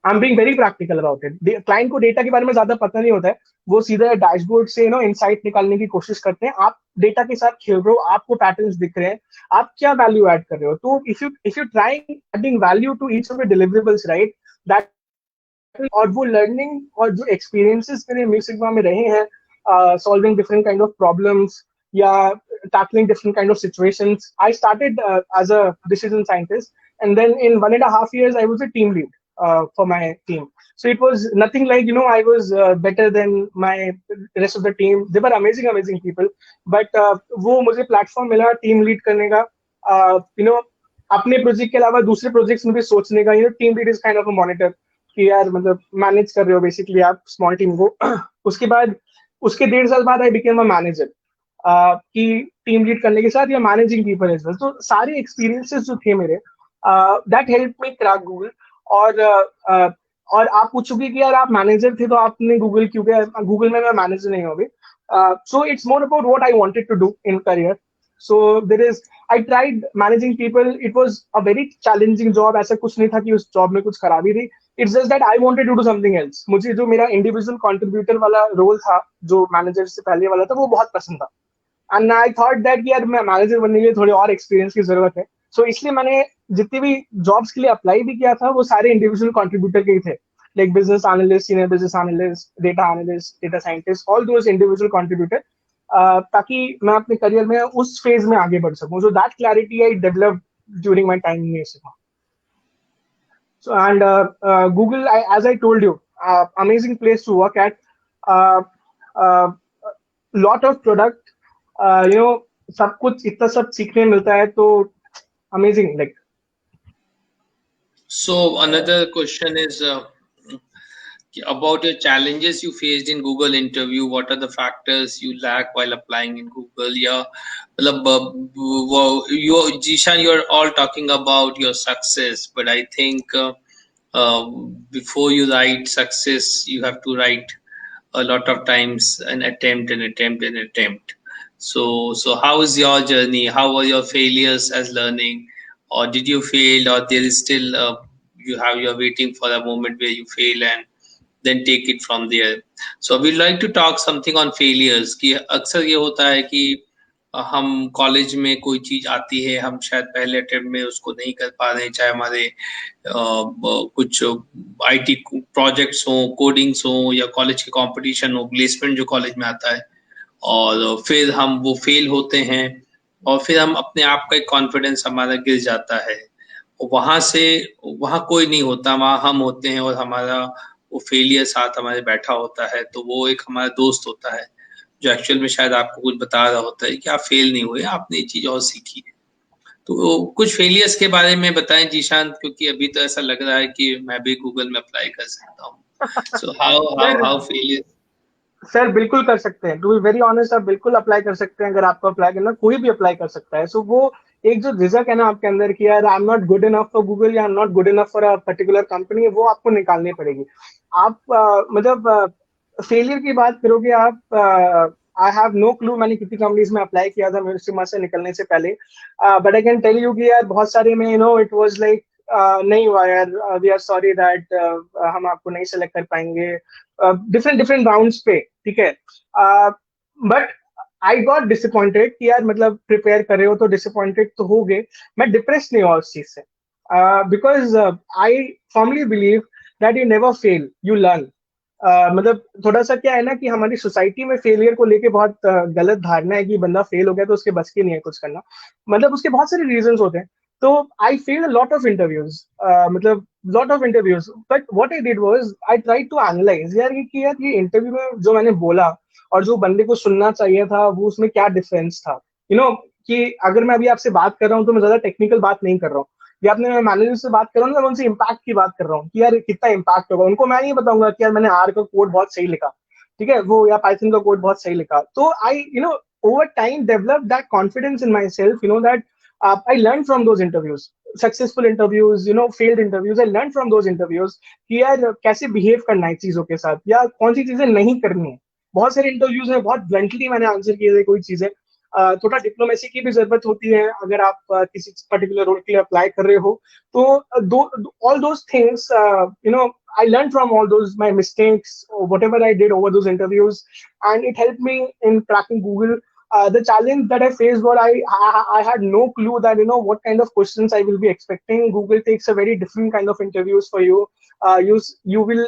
I am being very practical about it. Client को डेटा के बारे में ज्यादा पता नहीं होता है, वो सीधा डैशबोर्ड से इनसाइट निकालने की कोशिश करते हैं. आप डेटा के साथ खेल रहे हो, आपको पैटर्न्स दिख रहे हैं, आप क्या वैल्यू ऐड कर रहे हो. तो if you try adding value to each of the deliverables, right, that, और वो लर्निंग और जो एक्सपीरियंसेस मेरे म्यू सिग्मा में रहे हैं, solving different kind of problems या tackling different kind of situations. I started as a decision scientist, and then in 1.5 years I was a team lead for my team. So it was nothing like I was better than my rest of the team. They were amazing people, but वो मुझे platform मिला team lead करने का, अपने project के अलावा दूसरे projects में भी सोचने का. Team lead is kind of a monitor, कि यार मतलब मैनेज कर रहे हो बेसिकली आप स्मॉल टीम को. उसके बाद उसके 1.5 साल बाद आई बिकेम अ मैनेजर, कि टीम लीड करने के साथ या मैनेजिंग पीपल एज वेल. तो सारे एक्सपीरियंसेस जो थे मेरे, that help me crack Google. और आप पूछोगे कि यार आप मैनेजर थे तो आपने गूगल क्यों किया. गूगल में मैं मैनेजर नहीं हूँ अभी. So it's more about what I wanted to do in career. So there is, I tried managing people. It was a very challenging job. ऐसा कुछ नहीं था कि उस जॉब में कुछ खराबी थी. It's just that I wanted to do something else. मुझे जो मेरा इंडिविजुअल कंट्रीब्यूटर वाला रोल था, जो मैनेजर से पहले वाला था, वो बहुत पसंद था. एंड आई थॉट दैट यार मैं मैनेजर बनने के लिए थोड़ी और एक्सपीरियंस की जरूरत है. सो इसलिए मैंने जितनी भी जॉब्स के लिए अप्लाई भी किया था, वो सारे इंडिविजुअल कंट्रीब्यूटर के ही थे, like business analyst, senior business analyst, data analyst, data scientist, all those individual contributor, ताकि मैं अपने करियर में उस फेज में आगे बढ़ सकूं. So that clarity I developed during my time in mu sigma. So and Google, as I told you, amazing place to work at. Lot of product, सब कुछ इतना सब सीखने मिलता है, तो amazing like. So another question is about your challenges you faced in Google interview. What are the factors you lack while applying in Google? Yeah, Jishan, you're all talking about your success, but I think before you write success, you have to write a lot of times an attempt. So how is your journey? How were your failures as learning, or did you fail, or there is still you're waiting for a moment where you fail and then take it from there. So we like to talk something on failures कि अक्सर ये होता है कि हम college में कोई चीज आती है, हम शायद पहले अटेम्प्ट में उसको नहीं कर पा रहे हैं, चाहे हमारे कुछ आईटी प्रोजेक्ट्स हो, कोडिंग्स हो, या कॉलेज के कंपटीशन हो, प्लेसमेंट जो कॉलेज में आता है, और फिर हम वो फेल होते हैं, और फिर हम अपने आप का एक कॉन्फिडेंस हमारा गिर जाता है। वहां से वहां कोई नहीं होता, वहां हम होते हैं और हमारा वो फेलियर साथ हमारे बैठा होता है। तो वो एक हमारा दोस्त होता है जो एक्चुअल में शायद आपको कुछ बता रहा होता है कि आप फेल नहीं हुए, आपने ये चीज और सीखी है। तो कुछ फेलियर्स के बारे में बताएं जीशान, क्योंकि अभी तो ऐसा लग रहा है कि मैं भी गूगल में अप्लाई कर सकता हूँ। So how failure. सर बिल्कुल कर सकते हैं, टू बी वेरी ऑनेस्ट आप बिल्कुल अप्लाई कर सकते हैं। अगर आपको अप्लाई करना, कोई भी अप्लाई कर सकता है। सो वो एक जो झिझक है ना आपके अंदर कि यार I am not good enough for Google या I am not good enough for a particular company, वो आपको निकालनी पड़ेगी। आप मतलब फेलियर की बात करोगे आप, आई हैव नो क्लू मैंने कितनी कंपनीज में अप्लाई किया था मेरे सीमा से निकलने से पहले, but I can tell you कि यार बहुत सारे में इट वाज लाइक नहीं हुआ यार, वी आर सॉरी दैट हम आपको नहीं सेलेक्ट कर पाएंगे, डिफरेंट डिफरेंट राउंड्स पे, ठीक है। बट आई गॉट डिसअपॉइंटेड कि यार मतलब प्रिपेयर कर रहे हो तो डिसअपॉइंटेड तो हो गए, मैं डिप्रेस नहीं हुआ उस चीज से, because I firmly believe that you never fail, you learn. मतलब थोड़ा सा क्या है ना कि हमारी सोसाइटी में फेलियर को लेके बहुत गलत धारणा है कि बंदा फेल हो गया तो उसके बस की नहीं है कुछ करना, मतलब उसके बहुत सारे रीजंस होते हैं। तो I failed lot of interviews, मतलब lot of interviews, but what I did was I tried to analyse यार कि यार ये इंटरव्यू में जो मैंने बोला और जो बंदे को सुनना चाहिए था वो उसमें क्या डिफरेंस था। कि अगर मैं अभी आपसे बात कर रहा हूँ तो मैं ज्यादा टेक्निकल बात नहीं कर रहा हूँ, या अपने मैनेजर से बात कर रहा हूँ ना, मैं उनसे इम्पैक्ट की बात कर रहा हूँ कि यार कितना इम्पैक्ट होगा। उनको मैं नहीं बताऊंगा कि यार मैंने आर का कोड बहुत सही लिखा, ठीक है, वो या पाइथन का कोड बहुत सही लिखा। तो आई over time develop that confidence in my self, that I learned from those interviews, successful interviews, failed interviews. I learned from those interviews कि यार कैसे बिहेव करना है चीजों के साथ या कौन सी चीजें नहीं करनी है। बहुत सारे इंटरव्यूज में बहुत ब्लंटली मैंने आंसर किए थे कोई चीजें। थोड़ा डिप्लोमेसी की भी जरूरत होती है अगर आप किसी पर्टिकुलर रोल के लिए अप्लाई कर रहे हो। तो all those things I learned from all those my mistakes, or whatever I did over those interviews, and it helped me in cracking Google. The challenge that I faced was I had no clue that what kind of questions I will be expecting. Google takes a very different kind of interviews for you. You will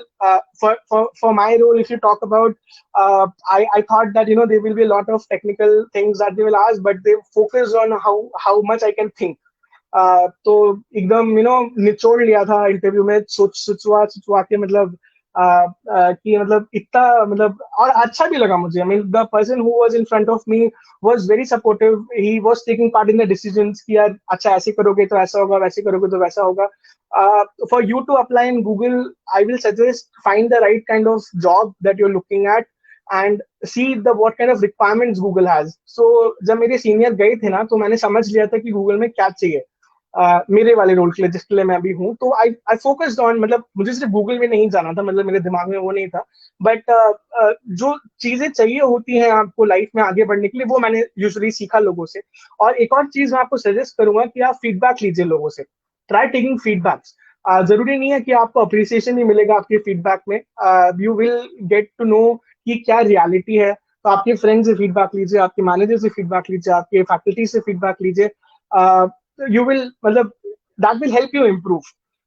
for my role, if you talk about, I thought that there will be a lot of technical things that they will ask, but they focus on how much I can think. तो एकदम निचोड़ लिया था interview में, सोचवा के मतलब कि मतलब इतना मतलब, और अच्छा भी लगा मुझे। I mean the person who was in front of me was very supportive, he was taking part in the decisions कि यार अच्छा ऐसे करोगे तो ऐसा होगा, वैसे करोगे तो वैसा होगा। For you to apply in Google, I will suggest find the right kind of job that you are looking at and see the what kind of requirements Google has. So जब मेरे सीनियर गए थे ना तो मैंने समझ लिया था कि गूगल में क्या चाहिए मेरे वाले रोल के लिए जिसके लिए मैं अभी हूँ। तो आई फोकस्ड ऑन, मतलब मुझे सिर्फ गूगल में नहीं जाना था, मतलब मेरे दिमाग में वो नहीं था, बट जो चीजें चाहिए होती हैं आपको लाइफ में आगे बढ़ने के लिए वो मैंने यूजुअली सीखा लोगों से। और एक और चीज मैं आपको सजेस्ट करूंगा कि आप फीडबैक लीजिए लोगों से, ट्राई टेकिंग फीडबैक्स। जरूरी नहीं है कि आपको अप्रिसिएशन ही मिलेगा आपके फीडबैक में, you will get to know कि क्या रियलिटी है। तो आपके फ्रेंड से फीडबैक लीजिए, आपके मैनेजर से फीडबैक लीजिए, आपके फैकल्टी से फीडबैक लीजिए, यू विल मतलब that will help you improve.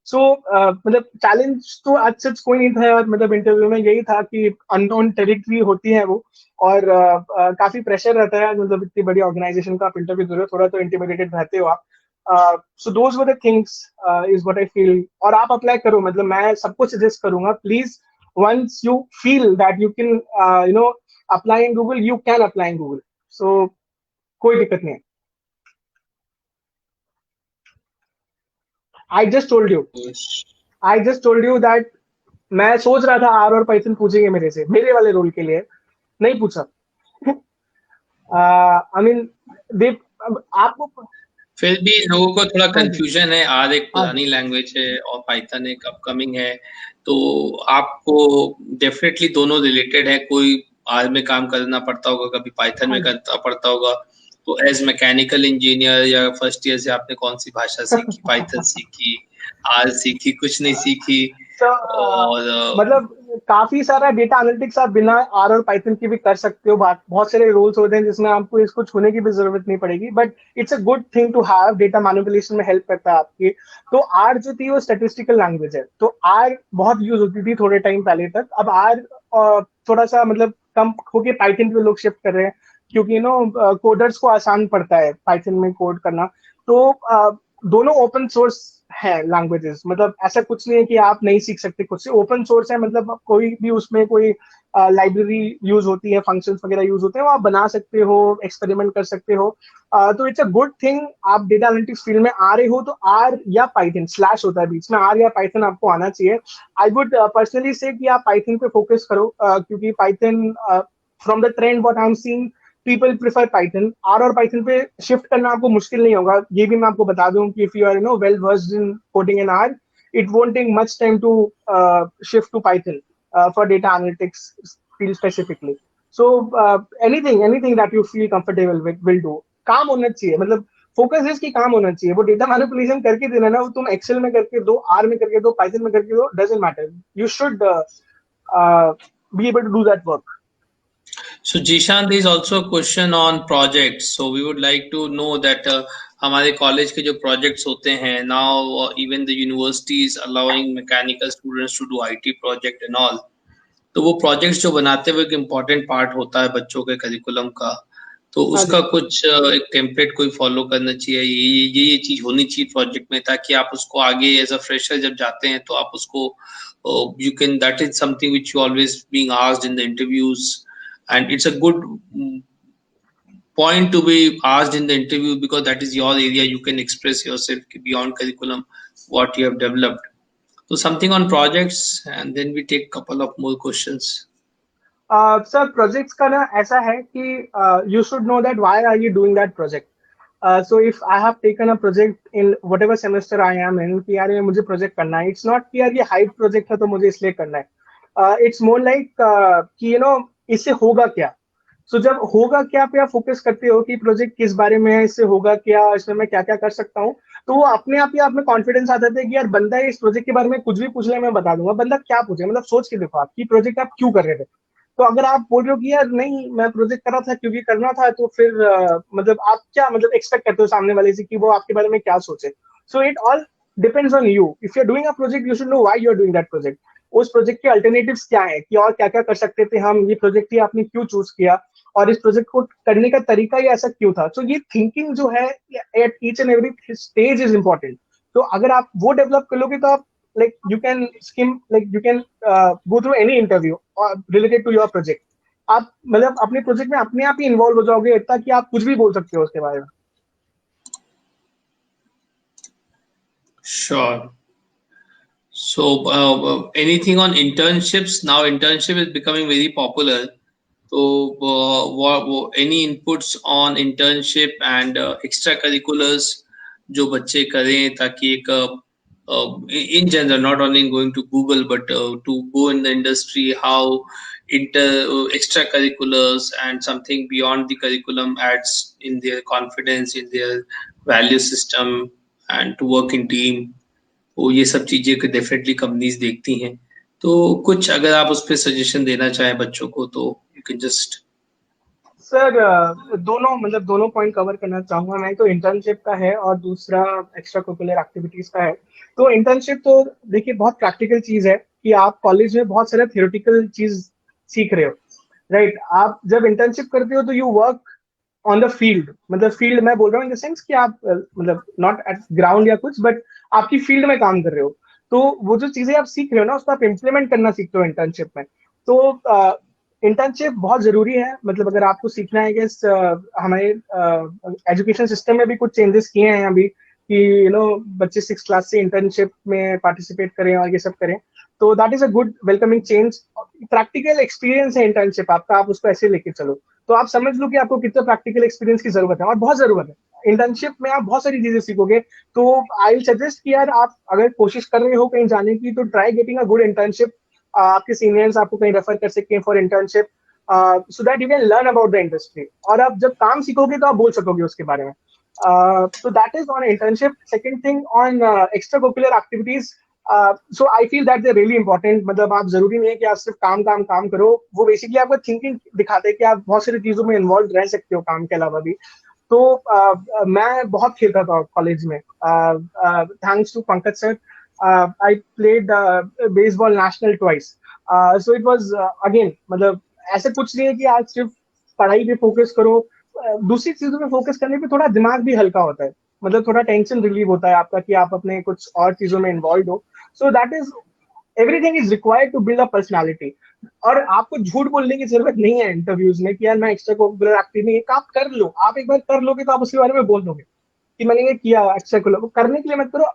So मतलब चैलेंज तो आज सच कोई नहीं था यार, मतलब इंटरव्यू में यही था कि अननोन टेरिटरी होती है वो, और काफी प्रेशर रहता है, मतलब इतनी बड़ी ऑर्गेनाइजेशन का आप इंटरव्यू दे रहे हो, थोड़ा तो इंटिमिडेटेड रहते हो आप। So those were the things is what I feel. और आप अप्लाई करो, मतलब मैं सबको सजेस्ट करूंगा please, once you feel that you can apply in Google, you can apply in Google. So कोई दिक्कत नहीं है। I just told you that मैं सोच रहा था आर और पाइथन पूछेंगे मेरे से मेरे वाले रोल के लिए, नहीं पूछा। आई मीन दे आपको फिर भी लोगों को थोड़ा कंफ्यूजन है, आर एक पुरानी लैंग्वेज है और पाइथन एक अपकमिंग है, तो आपको डेफिनेटली दोनों रिलेटेड है, कोई आर में काम करना पड़ता होगा, कभी पाइथन में करना पड़ता होगा। तो एज मैकेनिकल इंजीनियर या फर्स्ट ईयर से आपने कौन सी भाषा सीखी? पाइथन सीखी, आर सीखी, कुछ नहीं सीखी? और मतलब काफी सारा डेटा एनालिटिक्स आप बिना आर और पाइथन के भी कर सकते हो। बहुत सारे रोल्स होते हैं जिसमें आपको इसको छूने की भी जरूरत नहीं पड़ेगी, but it's a good thing to have. Data manipulation में हेल्प करता है आपकी। तो आर जो थी वो स्टैटिस्टिकल लैंग्वेज है, तो आर बहुत यूज होती थी थोड़े टाइम पहले तक। अब आर थोड़ा सा मतलब कम होके पाइथन पे लोग शिफ्ट कर रहे हैं, क्योंकि कोडर्स को आसान पड़ता है पाइथन में कोड करना। तो दोनों ओपन सोर्स है लैंग्वेजेस, मतलब ऐसा कुछ नहीं है कि आप नहीं सीख सकते खुद से। ओपन सोर्स है, मतलब कोई भी उसमें कोई लाइब्रेरी यूज होती है, फंक्शंस वगैरह यूज होते हैं, वो आप बना सकते हो, एक्सपेरिमेंट कर सकते हो। तो इट्स अ गुड थिंग। आप डेटा एनालिटिक्स फील्ड में आ रहे हो तो आर या पाइथन स्लैश होता है बीच में, आर या पाइथन आपको आना चाहिए। आई वुड पर्सनली से कि आप पाइथन पे फोकस करो, क्योंकि Python from the trend what I am seeing, people prefer Python. R और पाइथन पे शिफ्ट करना आपको मुश्किल नहीं होगा। ये भी मैं आपको बता दूं कि if you are well versed in coding in R, it won't take much time to shift to Python for data analytics field specifically. So anything that you feel comfortable with will do. काम होना चाहिए, मतलब focus इसकी काम होना चाहिए। वो data manipulation करके देना ना, वो तुम एक्सेल में करके दो, आर में करके दो, पाइथन में करके दो, doesn't matter. You should be able to do that work. So Jishan, there is also a question on projects. So we would like to know that हमारे कॉलेज के जो प्रोजेक्ट्स होते हैं, now even the university is allowing mechanical students to do IT project and all. तो वो projects जो बनाते हुए एक इम्पोर्टेंट पार्ट होता है बच्चों के करिकुलम का, तो उसका कुछ एक टेम्पलेट कोई फॉलो करना चाहिए, ये चीज होनी चाहिए प्रोजेक्ट में, ताकि आप उसको आगे एज अ फ्रेशर जब जाते हैं तो आप उसको you can, that is something which you always being asked in the interviews, and it's a good point to be asked in the interview, because that is your area, you can express yourself beyond curriculum what you have developed. So something on projects, and then we take couple of more questions. Sir projects का ना ऐसा है कि you should know that why are you doing that project. So if I have taken a project in whatever semester I am in, कि यार ये मुझे project करना है, इट्स नॉट कि यार ये हाइप प्रोजेक्ट है तो मुझे इसलिए करना है। इट्स मोर लाइक कि इससे होगा क्या। सो जब होगा क्या पे आप फोकस करते हो कि प्रोजेक्ट किस बारे में है, इससे होगा क्या, इसमें मैं क्या क्या कर सकता हूँ, तो वो अपने आप ही आप में कॉन्फिडेंस आ जाता है कि यार बंदा इस प्रोजेक्ट के बारे में कुछ भी पूछ ले मैं बता दूंगा। बंदा क्या पूछे, मतलब सोच के देखो आप कि प्रोजेक्ट आप क्यों कर रहे थे। तो अगर आप बोल रहे हो कि यार नहीं मैं प्रोजेक्ट कर रहा था क्योंकि करना था, तो फिर मतलब आप क्या मतलब एक्सपेक्ट करते हो सामने वाले से कि वो आपके बारे में क्या सोचे। So it all depends on you. If you are doing a project, you should know why you are doing that project. उस प्रोजेक्ट के अल्टरनेटिव्स क्या है, कि और क्या क्या कर सकते थे हम, ये प्रोजेक्ट ही आपने क्यों चूज किया, और इस प्रोजेक्ट को करने का तरीका ही ऐसा क्यों था। सो ये थिंकिंग जो है at each and every stage is important. तो अगर आप वो डेवलप कर लोगे तो आप like you can skim, like you can go through any interview related to your project. आप मतलब अपने प्रोजेक्ट में अपने आप ही इन्वॉल्व हो जाओगे इतना कि आप कुछ भी बोल सकते हो उसके बारे में। Sure. So anything on internships? Now internship is becoming very popular. So any inputs on internship and extracurriculars जो बच्चे करें, ताकि एक in general, not only in going to Google, but to go in the industry, how extracurriculars and something beyond the curriculum adds in their confidence, in their value system, and to work in team. वो ये सब चीजें definitely companies देखती हैं। तो कुछ अगर आप उस पर सजेशन देना चाहें बच्चों को, तो यू कैन जस्ट। सर दोनों पॉइंट कवर करना चाहूंगा मैं। तो इंटर्नशिप का है और दूसरा एक्स्ट्रा करिकुलर एक्टिविटीज का है। तो इंटर्नशिप तो देखिए बहुत प्रैक्टिकल चीज है कि आप कॉलेज में बहुत सारा थियोरेटिकल चीज सीख रहे हो, राइट। आप जब इंटर्नशिप करते हो तो you work on the field, मतलब फील्ड मैं बोल रहा हूँ इन द सेंस कि आप मतलब नॉट एट ग्राउंड या कुछ, बट आपकी फील्ड में काम कर रहे हो। तो वो जो चीजें आप सीख रहे हो ना, उसको आप इम्प्लीमेंट करना सीखते हो इंटर्नशिप में। तो इंटर्नशिप बहुत जरूरी है। मतलब अगर आपको सीखना है कि हमारे एजुकेशन सिस्टम में भी कुछ चेंजेस किए हैं अभी कि बच्चे 6th क्लास से इंटर्नशिप में पार्टिसिपेट करें और ये सब करें। तो that is a good welcoming change. Practical experience है इंटर्नशिप आपका, आप उसको ऐसे लेके चलो। तो आप समझ लो कि आपको कितना प्रैक्टिकल एक्सपीरियंस की जरूरत है, और बहुत जरूरत है। इंटर्नशिप में आप बहुत सारी चीजें सीखोगे। तो आई सजेस्ट कि यार आप अगर कोशिश कर रहे हो कहीं जाने की तो try getting a good internship. आपके सीनियर्स आपको कहीं रेफर कर सकते हैं for internship, so that you can learn about the industry, और आप जब काम सीखोगे तो आप बोल सकोगे उसके बारे में। So that is on internship. Second thing on extracurricular activities. So I feel that they're really important. मतलब आप जरूरी नहीं है कि आप सिर्फ काम काम काम करो, वो बेसिकली आपको थिंकिंग दिखाते हैं कि आप बहुत सारी चीजों में इन्वॉल्व रह सकते हो काम के अलावा भी। तो मैं बहुत खेलता था कॉलेज में, thanks to Pankaj sir. I played baseball national twice. So it was again, मतलब ऐसे कुछ नहीं है कि आज सिर्फ पढ़ाई पे फोकस करो, दूसरी चीजों में फोकस करने पे थोड़ा दिमाग भी हल्का होता है, मतलब थोड़ा टेंशन रिलीव होता है आपका कि आप अपने कुछ और चीजों में इन्वॉल्व हो। So that is everything is required to build a personality. और आपको झूठ बोलने की जरूरत नहीं है इंटरव्यूज में कि यार मैं एक्स्ट्रा कोकुलर एक्टिविटी, एक आप कर लो, आप एक बार कर लोगे तो आप उसके बारे में बोल दोगे कि मैंने ये किया एक्स्ट्रा कोकुलर। करने के लिए मत करो,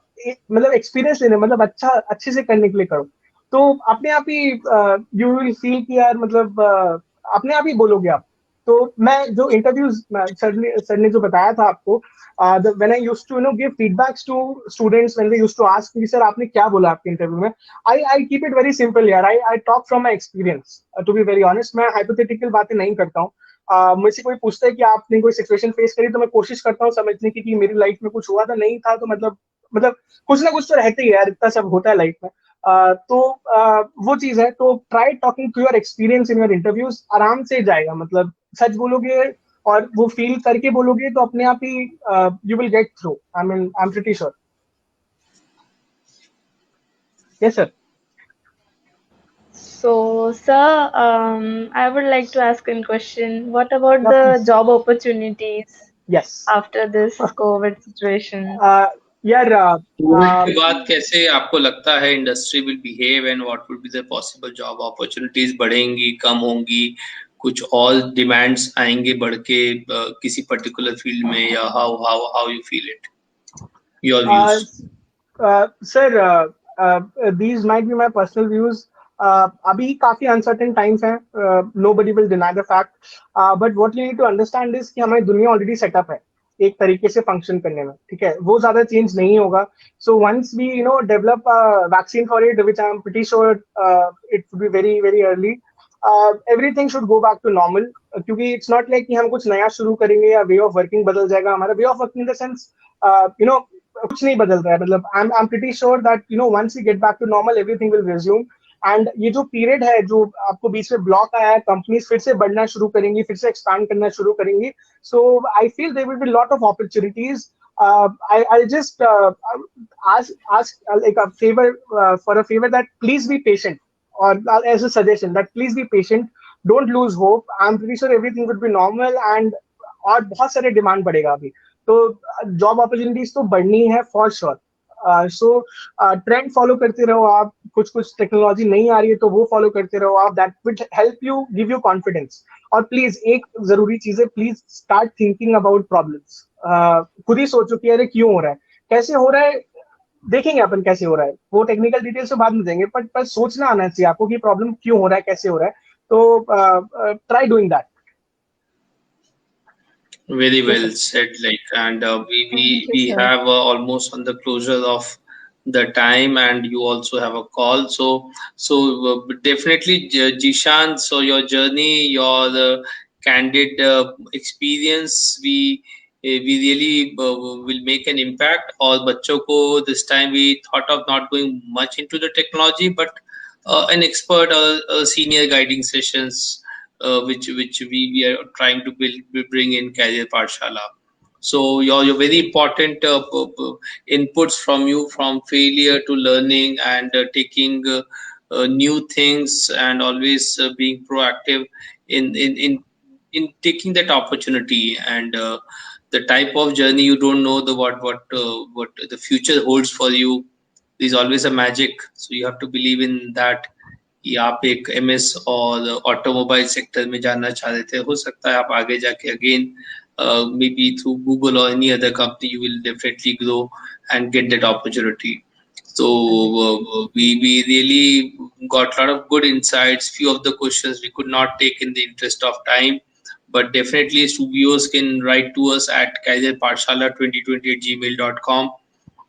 मतलब एक्सपीरियंस लेने, मतलब अच्छे से करने के लिए करो। तो अपने आप ही यू विल फील कि यार मतलब अपने आप ही बोलोगे आप। तो मैं जो इंटरव्यूज सर ने जो बताया था आपको, when I used to give feedbacks to students when they used to ask me, sir आपने क्या बोला आपके इंटरव्यू में, I keep it very simple यार, I talk from my experience, to be very honest। मैं hypothetical बातें नहीं करता हूँ। मुझसे कोई पूछता है कि आपने कोई सिचुएशन फेस करी, तो मैं कोशिश करता हूँ समझने की कि मेरी लाइफ में कुछ हुआ था, नहीं था तो मतलब कुछ ना कुछ तो रहते ही यार, इतना सब होता है लाइफ में। तो वो चीज है। तो try talking to your experience in your interviews, आराम से जाएगा, मतलब सच बोलोगे और वो फील करके बोलोगे तो अपने आप ही you will get through. I am pretty sure. Yes sir. So, sir, I would like to ask a question. What about Yeah, the please. job opportunities Yes. after this COVID situation? यार Covid के बाद कैसे आपको लगता है industry will behave and what would be the possible job opportunities? बढ़ेंगी, कम होंगी, कुछ और डिमांड्स आएंगे बढ़ के किसी पर्टिकुलर फील्ड में, या how how how you feel it, your views? Sir these might be my personal views. अभी काफी अनसर्टेन टाइम्स हैं, nobody will deny the fact, but what you need to understand is कि हमारी दुनिया already setup है एक तरीके से फंक्शन करने में, ठीक है, वो ज्यादा चेंज नहीं होगा। So once we develop vaccine for it, which I am pretty sure it will be very very early, everything should go back to normal. क्योंकि इट्स नॉट लाइक कि हम कुछ नया शुरू करेंगे या वे ऑफ वर्किंग बदल जाएगा हमारा। Way of working in the sense कुछ नहीं बदल रहा है, मतलब I am pretty sure that once we get back to normal everything will resume. And ये जो पीरियड है जो आपको बीच में ब्लॉक आया है, कंपनीज फिर से बढ़ना शुरू करेंगी, फिर से एक्सपैंड करना शुरू करेंगी। So I feel there will be lot of opportunities. I'll just ask like a favor, for a favor, that please be patient, or as a suggestion that please be patient, don't lose hope। I'm pretty sure everything would be normal, and और बहुत सारे demand बढ़ेगा अभी, तो job opportunities तो बढ़नी है for sure. So trend follow करते रहो आप, कुछ कुछ टेक्नोलॉजी नहीं आ रही है तो वो फॉलो करते रहो आप, that will help you, give you confidence. और प्लीज एक जरूरी चीज है, please start thinking about problems. खुद ही सोचो कि अरे क्यों हो रहा है, कैसे हो रहा है, देखेंगे अपन कैसे हो रहा है, वो टेक्निकल डिटेल्स से बाद में देंगे, पर सोचना आना चाहिए आपको कि प्रॉब्लम क्यों हो रहा है, कैसे हो रहा है। तो try doing that. Very well said. Like, and we have almost on the closure of the time, and you also have a call. So definitely, Jishan. So your journey, your candid experience, we really will make an impact. और बच्चों को this time we thought of not going much into the technology, but an expert or senior guiding sessions, which we are trying to bring in Career Pathshala. So your very important inputs from you, from failure to learning, and taking new things, and always being proactive in taking that opportunity, and the type of journey you don't know the what the future holds for you. There's always a magic, so you have to believe in that कि आप एक MS और automobile sector में जानना चाह रहे थे, हो सकता है आप आगे जाके again maybe through Google or any other company you will definitely grow and get that opportunity. So we really got a lot of good insights. Few of the questions we could not take in the interest of time, but definitely studios can write to us at careerpathshala2020@gmail.com.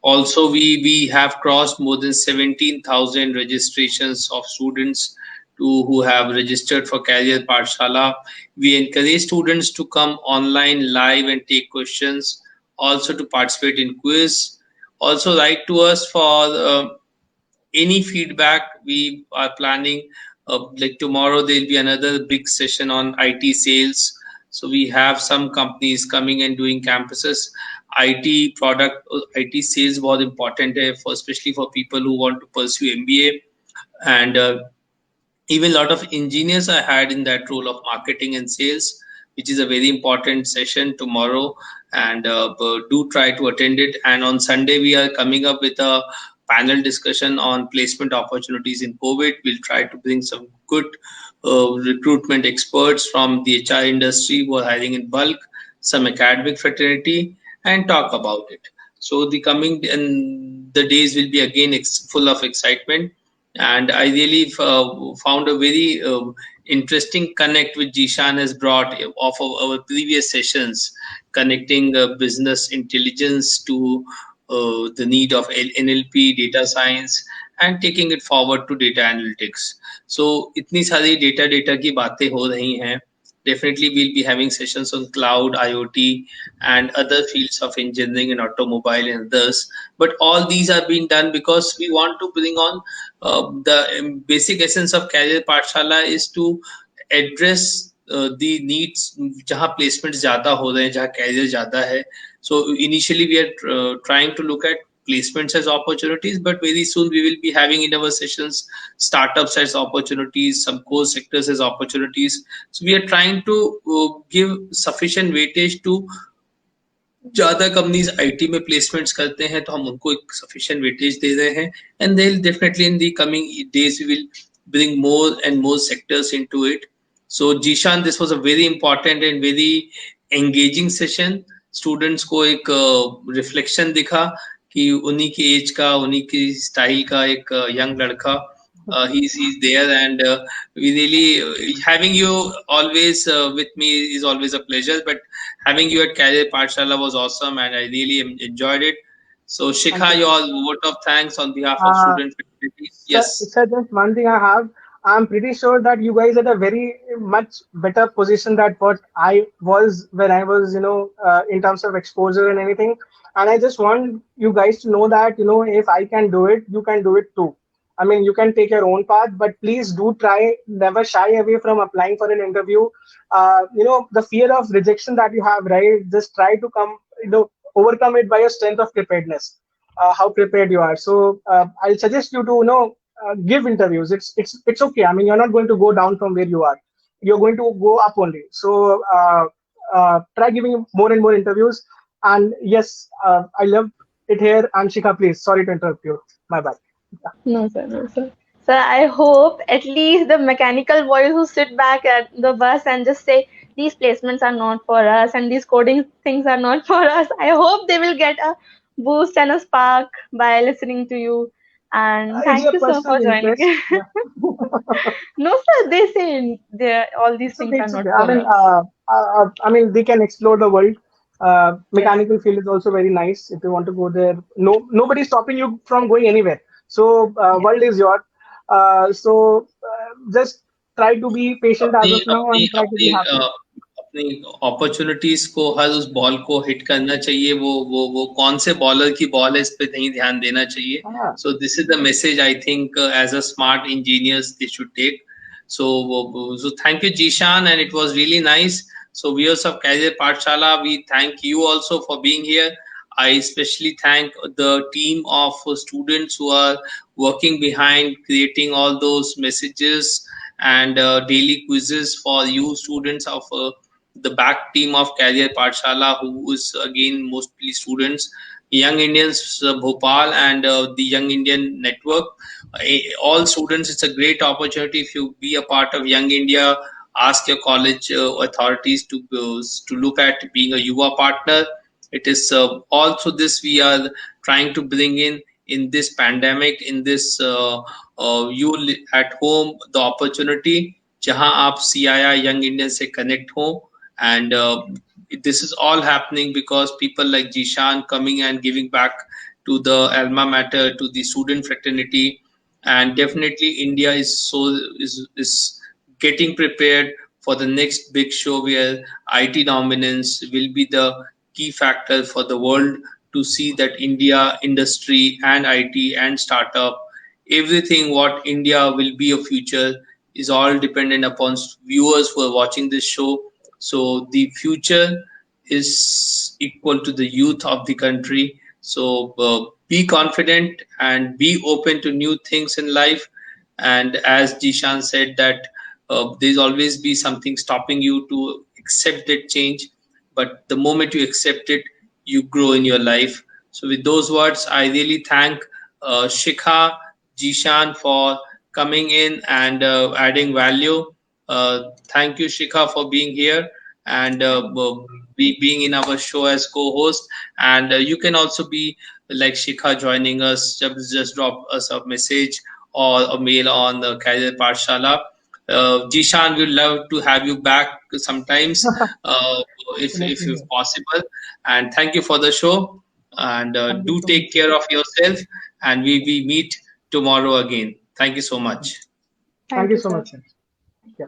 Also, we have crossed more than 17,000 registrations of students who have registered for Career Pathshala. We encourage students to come online live and take questions, also to participate in quiz. Also, write to us for any feedback. We are planning, like tomorrow there'll be another big session on IT sales. So we have some companies coming and doing campuses. IT product, IT sales was important for especially for people who want to pursue MBA, and even a lot of engineers are hired in that role of marketing and sales, which is a very important session tomorrow. And do try to attend it. And on Sunday we are coming up with a panel discussion on placement opportunities in COVID. We'll try to bring some good recruitment experts from the HR industry who are hiring in bulk, some academic fraternity, and talk about it. So the coming and the days will be again full of excitement, and I really found a very interesting connect which Jishan has brought off of our previous sessions, connecting business intelligence to the need of NLP, data science, and taking it forward to data analytics. So इतनी सारी data की बातें हो रही हैं. Definitely, we'll be having sessions on cloud, IoT, and other fields of engineering and automobile and others. But all these are being done because we want to bring on the basic essence of Career Pathshala is to address the needs जहाँ placements ज़्यादा हो रहे हैं, जहाँ career ज़्यादा है. So initially we are trying to look at placements as opportunities, but very soon we will be having in our sessions startups as opportunities, some core sectors as opportunities. So we are trying to give sufficient weightage to ज्यादा companies IT में placements करते हैं तो हम उनको एक sufficient weightage दे रहे हैं, and they will definitely in the coming days we will bring more and more sectors into it. So Jishan, this was a very important and very engaging session. Students को एक reflection दिखा कि उन्हीं की as का, उन्हीं की style का एक यंग लड़का he's there, and we really having you always with me is always a pleasure, but having you at Career Pathshala was awesome, and I really enjoyed it. So Shikha, your vote of thanks on behalf of student fraternity. Yes. Sir, just one thing I have. I'm pretty sure that you guys are at a very much better position than what I was when I was, in terms of exposure and anything. And I just want you guys to know that, if I can do it, you can do it too. I mean, you can take your own path, but please do try, never shy away from applying for an interview. The fear of rejection that you have, right? Just try to overcome it by your strength of preparedness, how prepared you are. So I'll suggest you to, give interviews. It's okay. I mean, you're not going to go down from where you are. You're going to go up only. So try giving more and more interviews. And yes, I love it here. And Shikha, please, sorry to interrupt you. My bad. No, sir, no, sir. Sir, I hope at least the mechanical boys who sit back at the bus and just say, these placements are not for us and these coding things are not for us. I hope they will get a boost and a spark by listening to you. And thank you, sir, for joining. Yeah. No, sir, they say all these things are not okay. for us. I mean, they can explore the world. Mechanical field is also very nice if you want to go there. Nobody's stopping you from going anywhere. So world is yours. So just try to be patient as of now and try to be happy. अपनी opportunities को, हर उस ball को hit करना चाहिए. वो कौन से bowler की बॉल है इस पे नहीं ध्यान देना चाहिए. So this is the message I think as a smart engineers they should take. So thank you, Jishan, and it was really nice. So viewers of Career Pathshala, we thank you also for being here. I especially thank the team of students who are working behind creating all those messages and daily quizzes for you students of the back team of Career Pathshala, who is again mostly students, Young Indians Bhopal, and the Young Indian Network. All students, it's a great opportunity if you be a part of Young India. Ask your college authorities to look at being a Yuva partner. It is also this we are trying to bring in this pandemic, in this you at home, the opportunity जहां आप CII Young Indian से connect हो, and this is all happening because people like Jishan coming and giving back to the alma mater, to the student fraternity. And definitely India is getting prepared for the next big show where IT dominance will be the key factor for the world to see that India industry and IT and startup, everything what India will be a future is all dependent upon viewers who are watching this show. So the future is equal to the youth of the country. So be confident and be open to new things in life. And as Jishan said that there's always be something stopping you to accept that change. But the moment you accept it, you grow in your life. So with those words, I really thank Shikha, Jishan for coming in and adding value. Thank you, Shikha, for being here and being in our show as co-host. And you can also be like Shikha joining us. Just drop us a message or a mail on the Career Pathshala. Jishan, we'd love to have you back sometimes, if possible. And thank you for the show. And Thank you do so much, take sir. care of yourself. And we meet tomorrow again. Thank you so much. Thank Thank you you, so sir. much, sir. Yeah.